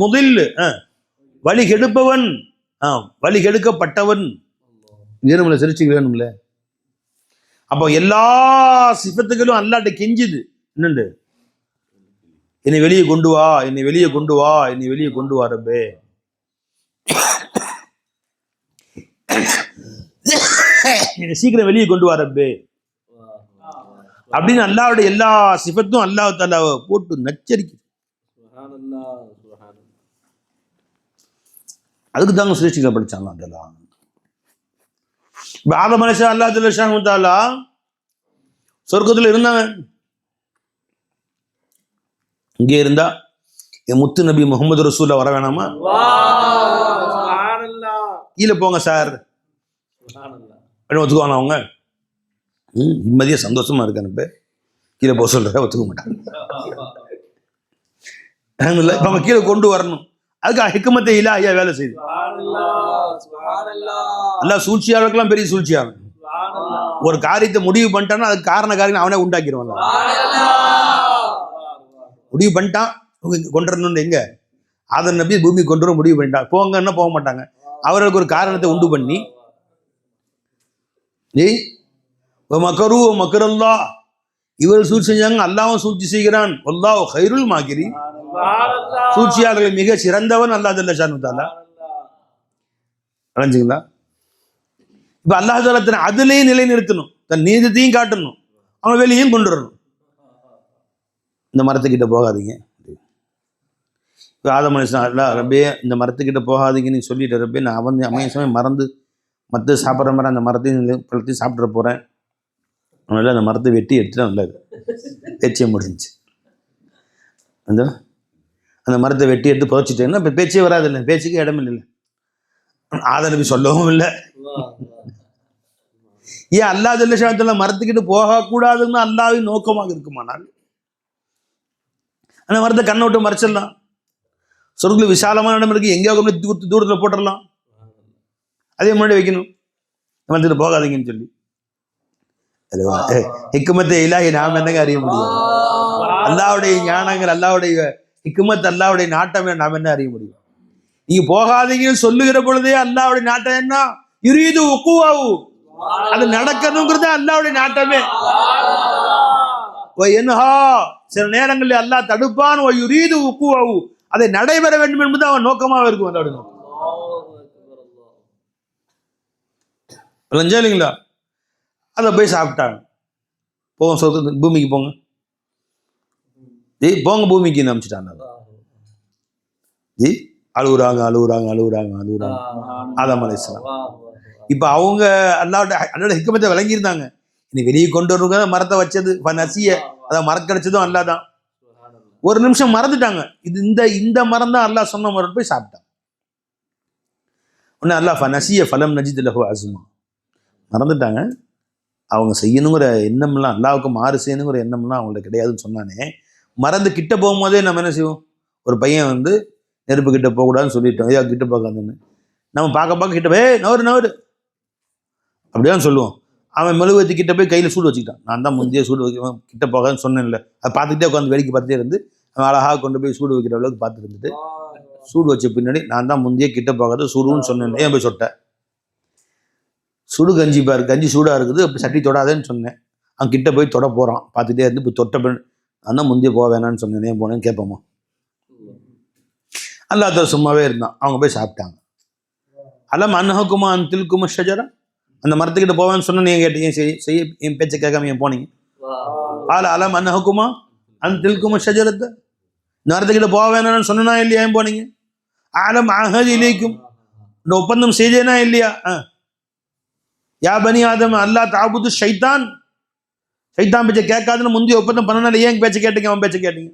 முதல் வழி கெடுப்பவன், வழி கெடுக்கப்பட்டவன். வேணும்ல சிருஷ்டிக்க வேணும்ல. அப்போ எல்லா சிபத்துகளும் அல்லாட்ட கெஞ்சுது. என்னண்டு என்னை வெளியே கொண்டு வா, என்னை வெளியே கொண்டு வா, என்னை வெளியே கொண்டு வா ரப்பே. என்னை சீக்கிரம் வெளியே கொண்டு வா ரப்பே அப்படின்னு அல்லாஹ்வுடைய எல்லா சிபத்தும் அல்லாஹ் தஆலாவை போட்டு நச்சரிக்கு. அதுக்கு தாங்க சிருஷ்டிகளை படிச்சாங்க. அதெல்லாம் ஆதம் அலைஹிஸ்ஸலாம் அல்லாஹ் ஜல்ல தஆலா சொர்க்கத்துல இருந்தாங்க. இங்கே இருந்தா என் முத்து நபி முகமது ரசூல்லா வர வேணாமா? கீழே போங்க சார் ஒத்துக்குவாங்க அவங்க. நிம்மதியா சந்தோஷமா இருக்கானு கீழே போக சொல்ற, ஒத்துக்க மாட்டாங்க. இப்ப அவங்க கீழே கொண்டு வரணும். அதுக்கு ஹிக்மத்தை இலாஹியா வேலை செய்யுது. அல்லாஹ் சூழ்ச்சியாளருக்கெல்லாம் பெரிய சூழ்ச்சியாளர். ஒரு காரியத்தை முடிவு பண்ணிட்டான்னா அதுக்கு காரணம் அவனே உண்டாக்கிடுவான். முடிவு பண்ணிட்டான் கொண்டுறணும்னு, எங்க ஆதம் நபி பூமி கொண்டு வர முடிவு பண்ணிட்டான். போங்கன்னா போக மாட்டாங்க. அவர்களுக்கு ஒரு காரணத்தை உண்டு பண்ணி மக்கரு மக்கரல்லா, இவர்கள் சூழ்ச்சி செஞ்சாங்க, அல்லாவும் சூழ்ச்சி செய்கிறான். அல்லாஹ் கைருல் மாக்கிரி, சூழ்ச்சியாளர்கள் மிக சிறந்தவன் அல்லாஹ் ஜல்ல ஷானு தஆலா. அடைஞ்சுங்களா? இப்ப அல்லாஹ் தஆலா அதுலயும் நிலைநிறுத்தணும், தன் நீதியையும் காட்டணும், அவன் வெளியும் கொண்டு வரணும். இந்த மரத்துக்கிட்ட போகாதீங்க. இப்போ ஆதம் அலைஹிஸ்ஸலாம் அல்லா ரப்பே இந்த மரத்துக்கிட்ட போகாதீங்கன்னு சொல்லிட்டு ரப்பே நான் அமையசமே மறந்து மற்ற சாப்பிட்ற மாதிரி அந்த மரத்தையும் பழத்தையும் சாப்பிட்ற போகிறேன். அதனால அந்த மரத்தை வெட்டி எடுத்துட்டு நல்லது பேச்சே முடிஞ்சிச்சு. அந்த மரத்தை வெட்டி எடுத்து புதைச்சிட்டேன்னா இப்போ பேச்சே வராது இல்லை, பேச்சுக்கு இடம் இல்லை. ஆதம் நபி சொல்லவும் இல்லை. ஏன் அல்லாஹ் ஜல்ல ஷானஹு மரத்துக்கிட்ட போகக்கூடாதுன்னு அல்லாஹ்வின் நோக்கமாக இருக்குமானால் அந்த மரத்தை கண்ணை விட்டு மறைச்சிடலாம். சொர்க்கத்தில் விசாலமான இடம் இருக்கு, எங்கேயோ தூரத்தில் போட்டுடலாம். அதே முன்னாடி வைக்கணும், மரத்துக்கிட்ட போகாதீங்கன்னு சொல்லி. ஹிக்மத்தை இலாஹி நாம் என்னங்க அறிய முடியும்? அல்லாஹ்வுடைய ஞானங்கள், அல்லாஹ்வுடைய ஹிக்மத், அல்லாஹ்வுடைய நாட்டமே நாம் என்ன அறிய முடியும்? நீங்க போகாதீங்கன்னு சொல்லுகிற பொழுதே அல்லாஹ்வுடைய நாட்டம் என்ன? யுரீது உக்குவாவு, அது நடக்கணுங்கிறது அல்லாஹ்வுடைய நாட்டமே. என்னஹா சில நேரங்களில் அல்லாஹ் தடுப்பான். யுரீது உக்குவாவு, அதை நடைபெற வேண்டும் என்பது அவன் நோக்கமாக இருக்கும். அதோட நோக்கம் இல்லைங்களா? அதை போய் சாப்பிட்டாங்க. போங்க சொர்க்கத்துக்கு, பூமிக்கு போங்க, போங்க பூமிக்கு அனுப்பிச்சிட்டாங்க. அழுகுறாங்க அழுகுறாங்க அழுகுறாங்க அழுகுறாங்க ஆதம் அலைஹிஸ்ஸலாம். இப்ப அவங்க அல்லாஹ்வோட ஹிக்மத்தை விளங்கியிருந்தாங்க. இனி வெளியே கொண்டு வரணுங்க மரத்தை வச்சது நசிய, அதை மறக்கடிச்சதும் அல்லாஹ் தான். ஒரு நிமிஷம் மறந்துட்டாங்க. இது இந்த மரம் தான் அல்லாஹ் சொன்ன மரம், போய் சாப்பிட்டாங்க. உடனே அல்லாஹ் நசிய ஃபலம் நஜித் லஹு அஸ்மா, மறந்துட்டாங்க. அவங்க செய்யணுங்கிற எண்ணம்லாம், அல்லாஹ்வுக்கு மாறு செய்யணுங்கிற எண்ணம்லாம் அவங்களுக்கு கிடையாதுன்னு சொன்னானே. மறந்து கிட்ட போகும்போதே நம்ம என்ன செய்வோம்? ஒரு பையன் வந்து நெருப்பு கிட்ட போகக்கூடாதுன்னு சொல்லிட்டோம், ஏதோ கிட்ட போகாதுன்னு நம்ம பார்க்க கிட்ட போய் நவரு அப்படிதான் சொல்லுவோம். அவன் மெழுகுவத்தி கிட்ட போய் கையில் சூடு வச்சுக்கிட்டான். நான் தான் முந்தைய சூடு வைக்க கிட்ட போகாதுன்னு சொன்னேன்ல, அதை பார்த்துக்கிட்டே உட்காந்து வேடிக்கை பார்த்துட்டே இருந்து அவன் அழகாக கொண்டு போய் சூடு வைக்கிற அளவுக்கு பார்த்துட்டு இருந்துட்டு, சூடு வச்ச பின்னாடி நான் தான் முந்தைய கிட்ட போகாது சூடுன்னு சொன்னேன். ஏன் போய் சொட்டேன்? சுடு கஞ்சி பாரு, கஞ்சி சூடாக இருக்குது, அப்படி சட்டி தொடாதேன்னு சொன்னேன். அவன் கிட்ட போய் தொட போகிறான், பார்த்துட்டே இருந்து இப்போ தொட்ட பெண் நான் தான் முந்தைய போக வேணான்னு சொன்னேன், ஏன் போனேன்னு கேட்போமா? அல்லாஹ் சும்மாவே இருந்தான். அவங்க போய் சாப்பிட்டாங்க. அலம் அன்ஹகுமா அன் தில்குமா ஷஜரா, அந்த மரத்துக்கிட்ட போவேன்னு சொன்ன நீங்கள் கேட்டீங்க, செய்ய என் பேச்சை கேட்காம ஏன் போனீங்க? அலம் அன்ஹகுமா அன் தில்குமா ஷஜரத்தை, இந்த மரத்துக்கிட்ட போக வேணான்னு சொன்னா இல்லையா, ஏன் போனீங்க? அலம் அஹது இலைக்கும், இந்த ஒப்பந்தம் செய்தேனா இல்லையா? யா பனி ஆதம் அல்லா தாபுது ஷைத்தான், சைத்தான் பேச்சை கேட்காதுன்னு முந்தைய ஒப்பந்தம் பண்ணனால ஏன் பேச்சை கேட்டீங்க, அவன் பேச்சை கேட்டீங்க?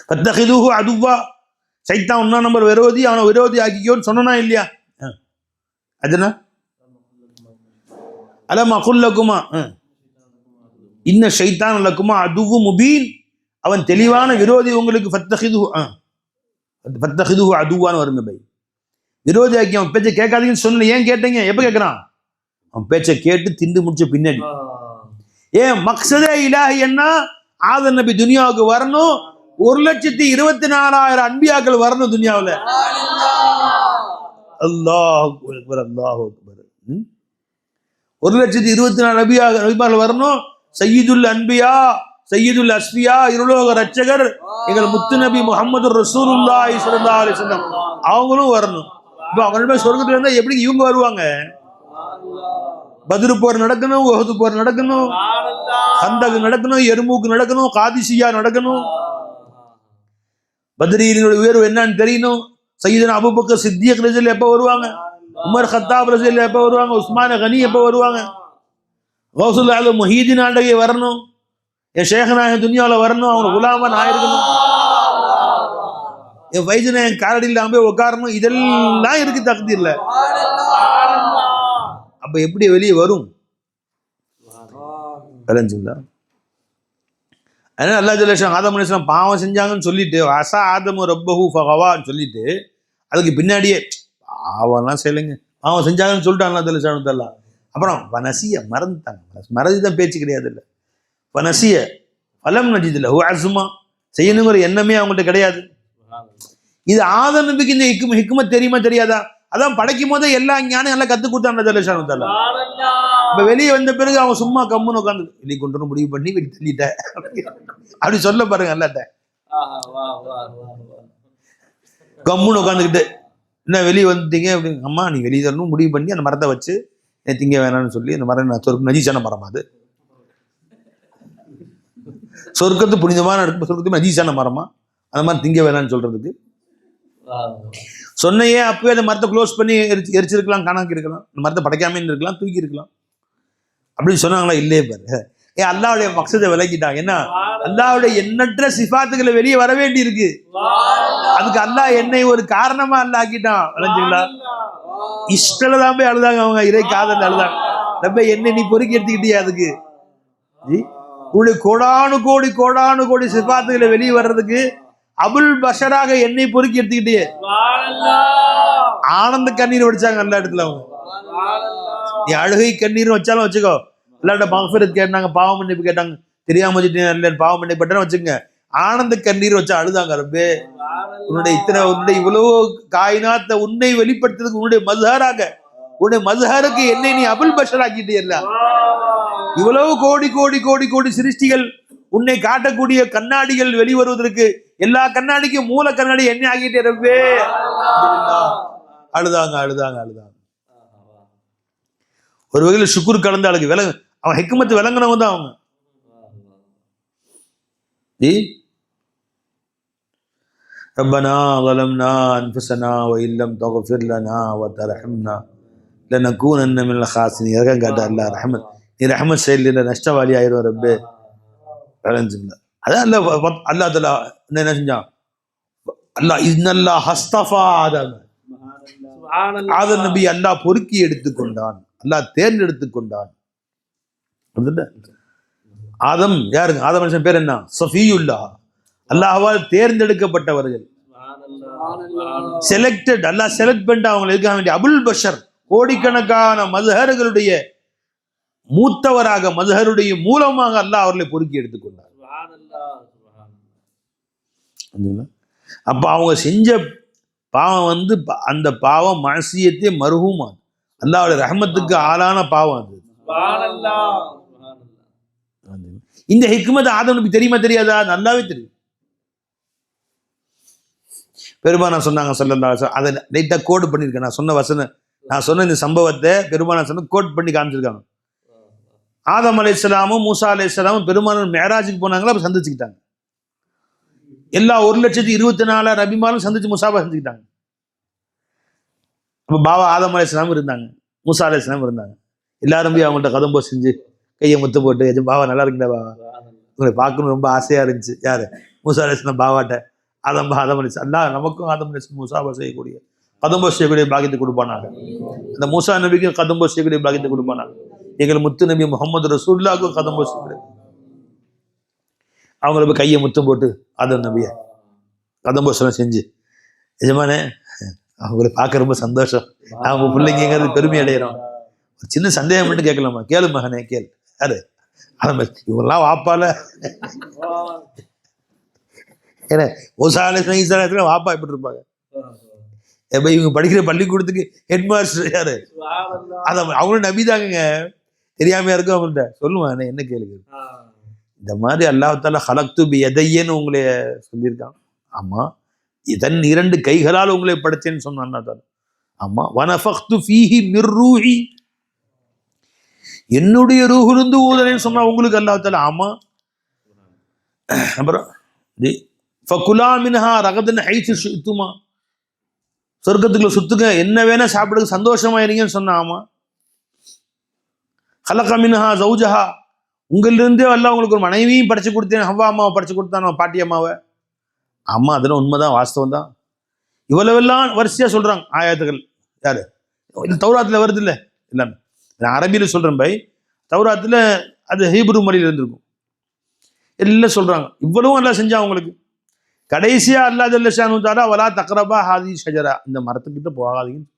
ஃபத்தஹிதுஹு அதுவா, சைத்தான் ஒன்னா நம்பர் விரோதி, அவனை விரோதி ஆக்கிக்கோன்னு சொன்னா இல்லையா? அதுனா அலம் அகுல் லகுமா இன்ன ஷைத்தான் லகுமா அதுவு முபீன், அவன் தெளிவான விரோதி உங்களுக்கு. ஃபத்தஹிதுஹு அதுவான்னு வருங்க பை, விரோதி ஆக்கி அவன் பேச்சை கேட்காதீங்கன்னு சொன்ன. ஏன் கேட்டீங்க? எப்ப கேட்கறான்? அவன் பேச்சை கேட்டு திண்டு முடிச்ச பின்னாடி. ஏன் மக்சதே இலாஹி என்ன? ஆதம் நபி துனியாவுக்கு வரணும், 1,24,000 அன்பியாக்கள் வரணும் துனியாவில். அல்லாஹ் அக்பர், அல்லாஹ் அக்பர். 1,24,000 நபிமார்கள் வரணும். சையீதுல் அன்பியா, சையீதுல் அஸ்பியா, இருலோக ரட்சகர் எங்கள் முத்து நபி முஹம்மது ரசூலுல்லாஹி ஸல்லல்லாஹு அலைஹி வஸல்லம் அவங்களும் வரணும். இப்போ அவங்க சொர்க்கத்துல இருந்தா எப்படி இவங்க வருவாங்க? பத்ரு போர் நடக்கணும், உஹது போர் நடக்கணும், கந்தக் நடக்கணும், எர்மூக் நடக்கணும், காதிசியா நடக்கணும். பத்ரீனுடைய உயர்வு என்னன்னு தெரியணும். சையதுனா அபூபக்கர் சித்திக் ரலியல்லாஹு எப்போ வருவாங்க? உமர் கத்தாப் ரலியல்லாஹு எப்போ வருவாங்க? உஸ்மான் கனி எப்போ வருவாங்க? கௌசுல் ஆலம் முஹீதீன் ஆண்டகை வரணும். என் ஷேഖനായ துனியாவில் வரணும். அவங்க குலாமா நான் இருக்கணும். என் வைஜனை என் காரடியில் போய் உட்காரணும். இதெல்லாம் இருக்கு தக்தீர்ல. அப்ப எப்படி வெளியே வரும்? விளைஞ்சுங்களா? அதனால அல்லாஹ் ஜல்ல ஷான் ஆதம் அலைஹிஸ்ஸலாம் பாவம் செஞ்சாங்கன்னு சொல்லிட்டு அஸா ஆதமு ரப்பஹு ஃபகவான்னு சொல்லிட்டு அதுக்கு பின்னாடியே பாவம்லாம் செய்யலைங்க, பாவம் செஞ்சாங்கன்னு சொல்லிட்டு அல்லாஹ் ஜல்ல ஷான் அப்புறம் வனசிய மறந்துட்டாங்க. மறதிதான் பேச்சு கிடையாது. இல்லை வனசிய பலம் நஜிதில்ல அசுமா செய்யணுங்கிற எண்ணமே அவங்கள்ட்ட கிடையாது. இது ஆதம் நபிக்கு இந்த ஹிக்மத் தெரியுமா தெரியாதா? அதான் படைக்கும் போதே எல்லா ஞானம் எல்லாம் கத்து கொடுத்தாங்க. இப்ப வெளியே வந்த பிறகு அவன் சும்மா கம்முன்னு உட்காந்து வெளியே கொண்டு முடிவு பண்ணி வெளியே தள்ளிட்ட அப்படி சொல்ல பாருங்க. அல்லாட்ட கம்முன்னு உட்காந்துக்கிட்டு என்ன வெளியே வந்துட்டீங்க அப்படின்னு, அம்மா நீ வெளியே தரணும் முடிவு பண்ணி அந்த மரத்தை வச்சு திங்க வேணாம்னு சொல்லி அந்த மரம் நஜீசான மரமா, அது சொர்க்கத்து புனிதமான சொர்க்கத்து நஜீசான மரமா, அந்த மாதிரி திங்க வேணாம்னு சொல்றதுக்கு சொன்னையே அப்பவே அந்த மரத்தை க்ளோஸ் பண்ணி எரிச்சிருக்கலாம், காணாக்கி இருக்கலாம், அந்த மரத்தை படைக்காம இருக்கலாம், தூக்கி இருக்கலாம் அப்படின்னு சொன்னாங்களா? இல்லையே பாரு. ஏன் அல்லாவுடைய மக்சதை விளக்கிட்டாங்க. என்ன அல்லாவுடைய எண்ணற்ற சிஃபாத்துகளை வெளியே வர வேண்டி இருக்கு. அதுக்கு அல்லாஹ் என்னை ஒரு காரணமா அல்லாஹ் ஆக்கிட்டான். விளைஞ்சுங்களா? இஷ்டல தான் போய் அழுதாங்க அவங்க, இறை காதல் அழுதாங்க. ரொம்ப என்னை நீ பொறுக்கி எடுத்துக்கிட்டியா? அதுக்கு உன்னுடைய கோடானு கோடி சிஃபாத்துகளை வெளியே வர்றதுக்கு அபுல் பஷராக என்னை பொறுக்கி எடுத்துக்கிட்டே ஆனந்த கண்ணீர் வடிச்சாங்க எல்லா இடத்துல. அவங்க நீ அழுகை கண்ணீர் வச்சாலும் வச்சுக்கோ, எல்லாட்ட மகஃபிரத் கேட்டாங்க, பாவ மன்னிப்பு கேட்டாங்க, தெரியாம வச்சுட்டேன் பாவ மன்னிப்பு பட்டேன்னு வச்சுங்க. ஆனந்த கண்ணீர் வச்சா அழுதாங்க. ரப்பே உன்னுடைய இவ்வளவு காயினாத்த உன்னை வெளிப்படுத்துறதுக்கு உன்னுடைய மதுஹராக, உன்னுடைய மதுஹருக்கு என்னை நீ அபுல் பஷர் ஆக்கிட்டே இல்ல. இவ்வளவு கோடி சிருஷ்டிகள் உன்னை காட்டக்கூடிய கண்ணாடிகள் வெளிவருவதற்கு எல்லா கண்ணாடிக்கும் மூல கண்ணாடி என்ன ஆகிட்டே ரப்பே. அழுதாங்க. ஒரு வகையில் சுக்குர் கலந்து அழகு விலங்கு, அவன் ஹிக்மத்து விளங்கினவங்க தான் அவங்க. ربنا ظلمنا أنفسنا وإن لم تغفر لنا وترحمنا لنكونن من الخاسرين. இறக்கம் காட்ட அல்லாஹ் ரஹ்மத், நீ ரஹ்மத் செய்யல நஷ்டவாளி ஆயிரும் ரப்பே. அதான் அல்லாஹ் தஆலா என்ன செஞ்சான்? அல்லாஹ் இன்னல்லாஹ் ஹஸ்தஃபா ஆதம், ஆதம் நபி அல்லாஹ் பொறுக்கி எடுத்துக்கொண்டான், அல்லாஹ் தேர்ந்தெடுத்துக் கொண்டான். ஆதம் யாருங்க? ஆதம் மனுஷன் பேர் என்ன? சஃபியுல்லா, அல்லாஹ்வால் தேர்ந்தெடுக்கப்பட்டவர்கள், செலக்டட். அல்லாஹ் செலக்ட் பண்ணிட்டு அவங்களை இருக்க வேண்டிய அபுல் பஷர், கோடிக்கணக்கான மதுஹர்களுடைய மூத்தவராக, மதுஹருடைய மூலமாக அல்லாஹ் அவர்களை பொறுக்கி எடுத்துக்கொண்டார். அப்ப அவங்க செஞ்ச பாவம் அந்த பாவம் மஅசியத்தே மர்ஹூமா, அல்லாஹ்வுடைய ரஹ்மத்துக்கு ஆளான பாவம் அது. இந்த ஹிக்மத் ஆதம் நபிக்கு தெரியுமா தெரியாதா? நல்லாவே தெரியும். பெருமானா சொன்னாங்க ஸல்லல்லாஹு அலைஹி வஸல்லம், அதை லைட்டா கோட் பண்ணியிருக்கேன். நான் சொன்ன இந்த சம்பவத்தை பெருமானா சொன்ன கோட் பண்ணி காமிச்சிருக்காங்க. ஆதம் அலைஹிஸ்ஸலாமும் மூசா அலைஹிஸ்ஸலாமும் பெருமானார் மேராஜுக்கு போனாங்களா, அப்ப சந்திச்சுக்கிட்டாங்க. எல்லா 1,24,000 நபிமாரும் சந்திச்சு முசாபா செஞ்சுக்கிட்டாங்க. அப்ப பாபா ஆதம் அலைஹிஸ்ஸலாம் இருந்தாங்க, மூசா அலைஹிஸ்ஸலாம் இருந்தாங்க. எல்லாரும் போய் அவங்கள்ட்ட கதம்போ செஞ்சு கையை முத்து போட்டு எஜம் பாவா நல்லா இருக்குடா பாவா, உங்களை பார்க்கணும் ரொம்ப ஆசையா இருந்துச்சு. யாரு? மூசா அலைஹிஸ்ஸலாம் பாவாட்ட ஆதம் அலைஹிஸ்ஸலாம் அல்லாஹ் நமக்கும் ஆதம் அலைஹிஸ்ஸலாம் மூசாவை செய்யக்கூடிய கதம்போ செய்யக்கூடிய பாக்கியத்தை கொடுப்பானாங்க. அந்த மூசா நபிக்கும் கதம்போ செய்யக்கூடிய பாக்கியத்தை கொடுப்பானாங்க. எங்கள் முத்து நபி முகமது ரசூலுல்லாஹ்வுக்கும் கதம்போ செய்யக்கூடிய அவங்கள போய் கையை முத்தம் போட்டு ஆதம் நபியை கதம்போசனம் செஞ்சு எஜமானே அவங்களை பார்க்க ரொம்ப சந்தோஷம், அவங்க பிள்ளைங்கிறது பெருமை அடையிறோம். ஒரு சின்ன சந்தேகம் மட்டும் கேட்கலாமா? கேளு மகனே கேளு. யாரு? இவங்கெல்லாம் வாப்பால ஏன்னா மூசா அலைஹிஸ்ஸலாம் ஈசா அலைஹிஸ்ஸலாம் வாப்பா எப்படி இருப்பாங்க? எப்ப இவங்க படிக்கிற பள்ளிக்கூடத்துக்கு ஹெட் மாஸ்டர் யாரு? அத அவங்களும் நபிதாங்க, தெரியாமையா இருக்கும் அவங்கள்ட்ட. சொல்லுவாங்க என்ன கேளுங்க. இந்த மாதிரி அல்லாஹ் தஆலா ஹலக்து பி யதையன்னு உங்களை சொல்லியிருக்கான். ஆமா, இதன் 2 கைகளால் உங்களை படைச்சேன்னு சொன்னான் அல்லாஹ் தஆலா. ஆமா, வனஃபக்து ஃபீஹி மிர் ரூஹி, என்னுடைய ரூஹிலிருந்து ஊதனேன்னு சொன்னா உங்களுக்கு அல்லாஹ் தஆலா. ஆமா, அப்புறம் ஃபகுலா மின்ஹா ரகதன் ஹைஸு ஷி'துமா, சொர்க்கத்துக்குள்ள சுத்துங்க, என்ன வேணா சாப்பிடுங்க, சந்தோஷமா இருங்கன்னு சொன்னா. ஆமா, ஹலக மின்ஹா ஜௌஜஹா, உங்களிலிருந்தே அல்லாஹ் உங்களுக்கு ஒரு மனைவியும் படைச்சு கொடுத்தேன், ஹவ்வா அம்மாவை படைச்சு கொடுத்தானோ, பாட்டி அம்மாவை. ஆமா, அதெல்லாம் உண்மைதான், வாஸ்தவம் தான். இவ்வளவெல்லாம் வரிசையா சொல்றாங்க ஆயாத்துகள். யாரு? தௌராத்துல வருது இல்லை எல்லாமே. நான் அரபியில சொல்றேன் பை, தௌராத்துல அது ஹீப்ரு மொழியில இருந்திருக்கும். எல்லாம் சொல்றாங்க இவ்வளவும் எல்லாம் செஞ்சா அவங்களுக்கு. கடைசியா அல்லாஹ் ஜல்ல ஷானு தஆலா வலா தக்ரபா ஹாதி ஷஜரா, இந்த மரத்துக்கிட்ட போகாதீங்கன்னு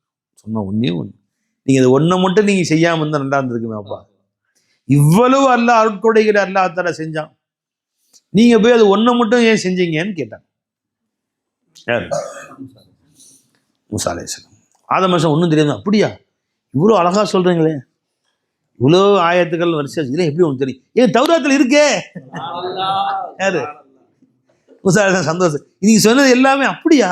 சொன்ன ஒண்ணே ஒன்று. நீங்க இது ஒன்றை மட்டும் நீங்க செய்யாம இருந்தா நல்லா இருந்திருக்குமே அப்பா. இவ்வளவு அல்லாஹ் அருட்கொடைகளை அல்லாஹ் தஆலா செஞ்சான், நீங்க போய் அது ஒன்றை மட்டும் ஏன் செஞ்சீங்கன்னு கேட்டாங்க. யாரு? மூசா அலைஹிஸ்ஸலாம். ஆதம் அலைஹிஸ்ஸலாம் ஒன்றும் தெரியாது. அப்படியா இவ்வளோ அழகா சொல்றீங்களே, இவ்வளோ ஆயத்துக்கள் வரிசையா இல்லை, எப்படி ஒன்று தெரியும்? ஏன் தௌராத்தில் இருக்கே. யாரு? மூசா அலைஹிஸ்ஸலாம் சந்தோஷம். நீங்க சொன்னது எல்லாமே அப்படியா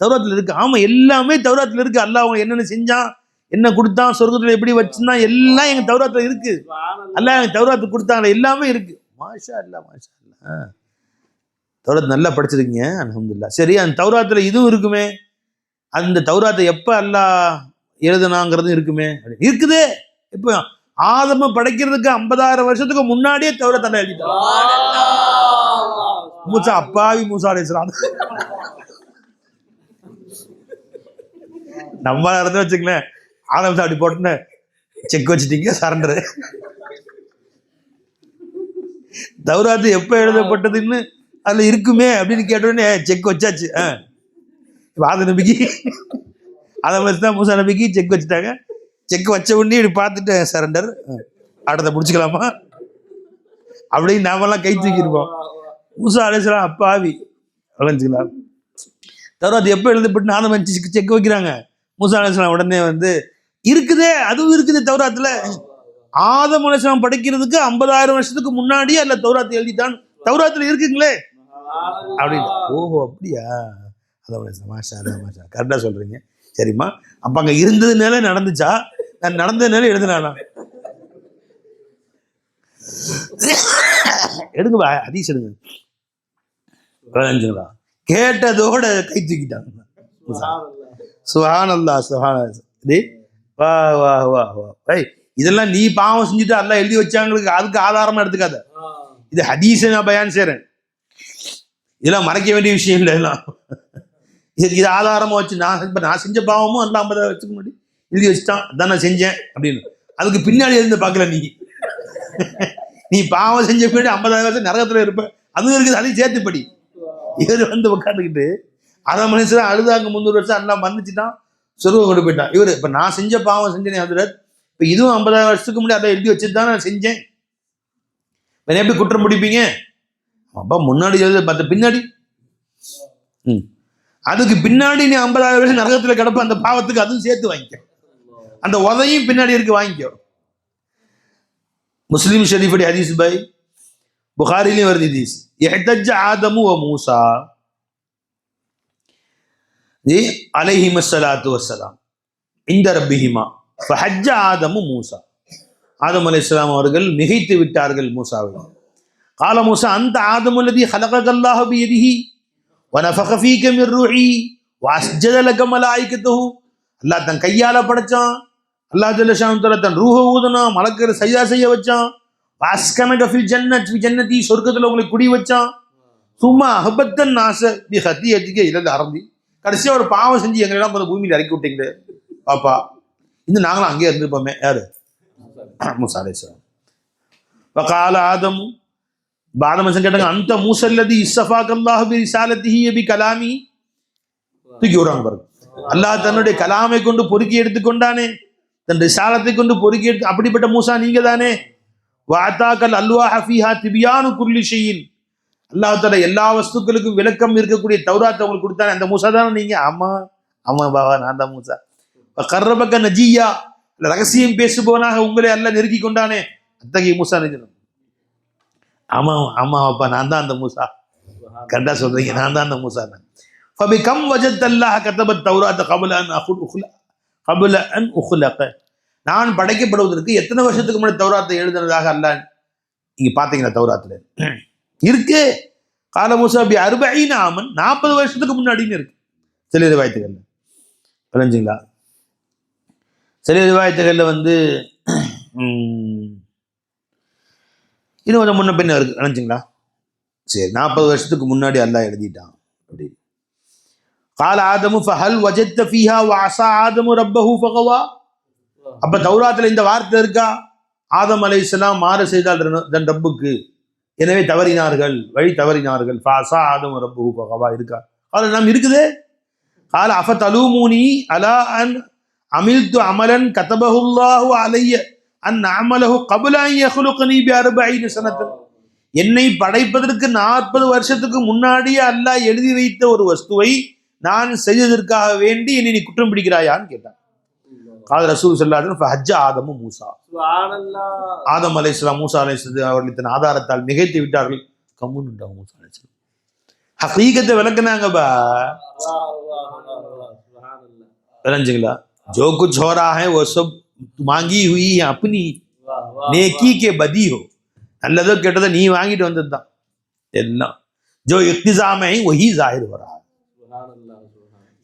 தௌராத்தில் இருக்கு? ஆமா, எல்லாமே தௌராத்தில் இருக்கு. அல்லாஹ் அவங்க என்னென்ன செஞ்சான், என்ன கொடுத்தான், சொர்க்கத்துல எப்படி வச்சிருந்தான், எல்லாம் எங்க தௌராத்துல இருக்கு. அல்லாஹ் எங்க தௌராத்துக்கு கொடுத்தாங்களே, எல்லாமே இருக்கு. மாஷா அல்லாஹ், மாஷா அல்லாஹ். தௌராத் நல்லா படிச்சிருக்கீங்க, அல்ஹம்துலில்லாஹ். சரி, அந்த தௌராத்துல இதுவும் இருக்குமே, அந்த தௌராத்தை எப்ப அல்லாஹ் எழுதுனாங்கிறது இருக்குமே? இருக்குது. இப்போ ஆதம படைக்கிறதுக்கு 50,000 வருஷத்துக்கு முன்னாடியே தௌராத் அல்லாஹ் எழுதிட்டான். மூசா அப்பாவி மூசா அலைஹிஸ்ஸலாம். நம்ம இருந்து வச்சுக்கலேன், ஆதம் அப்படி போட்டுன்னு செக் வச்சுட்டீங்க, சரண்டரு. தௌராத்து எப்ப எழுதப்பட்டதுன்னு அதுல இருக்குமே அப்படின்னு கேட்டோடனே செக் வச்சாச்சு. ஆத நபிக்கு ஆதம் அலைஹிஸ்ஸலாம் மூசா நபிக்கு செக் வச்சுட்டாங்க. செக் வச்ச உடனே இப்படி பார்த்துட்டு சரண்டர், ஆட்டத்தை முடிச்சுக்கலாமா அப்படின்னு நாமெல்லாம் கை தூக்கியிருப்போம். மூசா அலைஹிஸ்ஸலாம் அப்பாவி வளைஞ்சுக்கலாம். தௌராத் எப்போ எழுதப்பட்டு ஆதம் அலைஹிஸ்ஸலாம் செக் வைக்கிறாங்க. மூசா அலைஹிஸ்ஸலாம் உடனே வந்து இருக்குதே, அதுவும் இருக்குது தௌராத்துல. ஆதம் அலைஹிஸ்ஸலாம் படைக்கிறதுக்கு 50,000 வருஷத்துக்கு முன்னாடியே அல்ல தௌராத் எழுதிட்டான், தௌராத்துல இருக்குங்களே அப்படின்னு. ஓஹோ அப்படியா, அதான் மாஷா மாஷா, கரெக்டா சொல்றீங்க. சரிம்மா, அப்ப அங்க இருந்ததுனால நடந்துச்சா, நான் நடந்ததுனால எழுதுனானா? எடுங்க ஹதீஸ் எடுங்க. கேட்டதோட கை தூக்கிட்டாங்க. சுப்ஹானல்லாஹ், சுப்ஹானல்லாஹ். வா வா வா வா. இதெல்லாம் நீ பாவம் செஞ்சுட்டு அல்லாஹ் எழுதி வச்சாங்களுக்கு அதுக்கு ஆதாரமா எடுத்துக்காத. இது ஹதீஸை நான் பயான் செய்றேன், இதெல்லாம் மறைக்க வேண்டிய விஷயம் இல்லை. எல்லாம் இது ஆதாரமா வச்சு நான் செஞ்ச பாவமும் அல்லாஹ் 50,000 வருஷத்துக்கு முன்னாடி எழுதி வச்சுட்டான், அதான் நான் செஞ்சேன் அப்படின்னு. அதுக்கு பின்னாடி இருந்து பார்க்கல நீ பாவம் செஞ்ச பின்னாடி 50,000 வருஷம் நரகத்துல இருப்ப, அதுவும் இருக்குது, அதையும் சேர்த்துப்படி. இவர் வந்து உட்காந்துக்கிட்டு ஆதம் அலைஹிஸ்ஸலாம் அழுதாங்க 300 வருஷம், அல்லாஹ் மன்னிச்சுட்டான், சொர்க்கம் கொண்டு போயிட்டான். இவர் இப்ப நான் செஞ்ச பாவம் செஞ்சேன் ஹஜ்ரத், இப்ப இதுவும் 50,000 வருஷத்துக்கு முன்னாடி அதை எழுதி வச்சுட்டு தான் நான் செஞ்சேன், எப்படி குற்றம் முடிப்பீங்க? அப்பா முன்னாடி எழுத பார்த்த பின்னாடி, அதுக்கு பின்னாடி நீ 50,000 வருஷம் நரகத்துல கிடப்ப, அந்த பாவத்துக்கு அதுவும் சேர்த்து வாங்கிக்க, அந்த உதையும் பின்னாடி இருக்கு வாங்கிக்கோ. முஸ்லிம் ஷரீஃபுடைய ஹதீஸ் பை, புகாரிலையும் வருது ஹதீஸ். இஹ்தஜ்ஜ ஆதமு வ மூசா அலைஹிமஸ்ஸலாத்து வஸ்ஸலாம் இந்த ரப்பிஹிமா ஃபஹஜ்ஜ ஆதமு மூசா. ஆதம் அலைஹிஸ்ஸலாம் அவர்கள் மிகைத்து விட்டார்கள் மூசாவை. கால மூசா அந்த ஆதமு அல்லதி ஹலகல்லாஹு பியதிஹி வனஃபக ஃபீக மிர் ரூஹி வஅஸ்ஜத லக மலாயிகத்துஹு. அல்லாஹ் தன் கையால படைச்சான், அல்லாஹ் ஜல்லஷானு தஆலா தன் ரூஹ ஊதுனா, மலக்குகளை சஜ்தா செய்ய வச்சான். வாஸ்கனக ஃபில் ஜன்னத், ஃபி ஜன்னதி, சொர்க்கத்துல உங்களை குடி வச்சான். சும்மா அஹபத்தன் நாச பி ஹத்தியதிக இலல் அர்தி, கடைசியா ஒரு பாவம் செஞ்சு எங்களெல்லாம் கொஞ்சம் பூமியில் இறக்கி விட்டீங்களே பாப்பா, இன்னும் நாங்களும் அங்கேயே இருந்திருப்போமே. யாரு? மூசா அலைஹிஸ்ஸலாம். வகால ஆதம், பாதமசன் கேட்டாங்க, அந்த மூசல்லதி இஸ்ஸஃபாகல்லாஹு பி ரிசாலத்திஹி பி கலாமி, தூக்கி விடுறாங்க பாருங்க. அல்லாஹ் தன்னுடைய கலாமை கொண்டு பொறுக்கி எடுத்துக்கொண்டானே, தன் ரிசாலத்தை கொண்டு பொறுக்கி எடுத்து, அப்படிப்பட்ட மூசா நீங்க தானே. வஅதாக்கல் அல்வாஹ ஃபீஹா திபியானு குல்லி ஷைஇன், அல்லாஹ் தஆலா எல்லா வஸ்துக்களுக்கும் விளக்கம் இருக்கக்கூடிய தௌராத்தை உங்களுக்கு கொடுத்தானே, அந்த மூசா தானே நீங்க. ஆமா ஆமா பாபா, நான் தான் மூசா. கர்ரபக்க நஜியா, ரகசியம் பேசுபவனாக உங்களை அல்லாஹ் நெருக்கி கொண்டானே, அத்தகைய மூசா நிஜம். ஆமா ஆமா அப்பா, நான் தான் அந்த மூசா. கரெக்டா சொல்றீங்க, நான் தான் அந்த மூசா. ஃபபிகம் வஜத் அல்லாஹ் கதபத் தௌராத் கபல அன் உஹ்லக, நான் படைக்கப்படுவதற்கு எத்தனை வருஷத்துக்கு முன்னாடி தௌராத்தை எழுதுனதாக அல்லாஹ் நீங்க பாத்தீங்களா? தௌராத்துல இருக்கு. கால மூசா பி 40 ஆமன், 40 வருஷத்துக்கு முன்னாடின்னு இருக்கு சில ரிவாயத்துகள்ல. புரிஞ்சுங்களா? சில ரிவாயத்துகள்ல வந்து இன்னும் கொஞ்சம் முன்ன பின்ன இருக்கு. நினைச்சிங்களா? சரி, 40 வருஷத்துக்கு முன்னாடி அல்லாஹ் எழுதிட்டான் அப்படி. கால ஆதமு ஃபஹல் வஜத்த ஃபீஹா வஅஸா ஆதமு ரப்பஹு ஃபகவா, அப்ப தௌராத்துல இந்த வார்த்தை இருக்கா? ஆதம் அலைஹிஸ்ஸலாம் மாறு செய்தால் தன் ரப்புக்கு, எனவே தவறினார்கள், வழி தவறினார்கள். ஃபஅஸா ஆதமு ரப்பஹு ஃபகவா இருக்கா? கால நாம் இருக்குதே. கால அஃபதலூமுனி அலா அன் அமில்து அமலன் கதபஹுல்லாஹு அலைய அன் அமலஹு கப்ல அன் யக்லுகனி பி 40 சனத்தன், என்னை படைப்பதற்கு 40 வருஷத்துக்கு முன்னாடியே அல்லாஹ் எழுதி வைத்த ஒரு வஸ்துவை நான் செய்ததற்காக வேண்டி என்னை நீ குற்றம் பிடிக்கிறாயான்னு கேட்டான். கால ரசூல் ஸல்லல்லாஹு அலைஹி வஸல்லம் ஃபஹஜ்ஜ ஆதமு மூசா, ஆதம் அலைஹிஸ்ஸலாம் மூசா அலைஹிஸ்ஸலாம் அவர்கள் தன் ஆதாரத்தால் மிகைத்து விட்டார்கள். கம்முன்னுட்டாங்க மூசா அலைஹிஸ்ஸலாம். ஹகீகத்தை விளக்குனாங்கப்பா. விளங்குங்களா? जो कुछ हो रहा है वो सब मांगी हुई है अपनी नेकी के बदी हो, நல்லதோ கெட்டதோ நீ வாங்கிட்டு வந்தது தான் எல்லாம். जो इक्तिजा में ही वही जाहिर हो रहा है,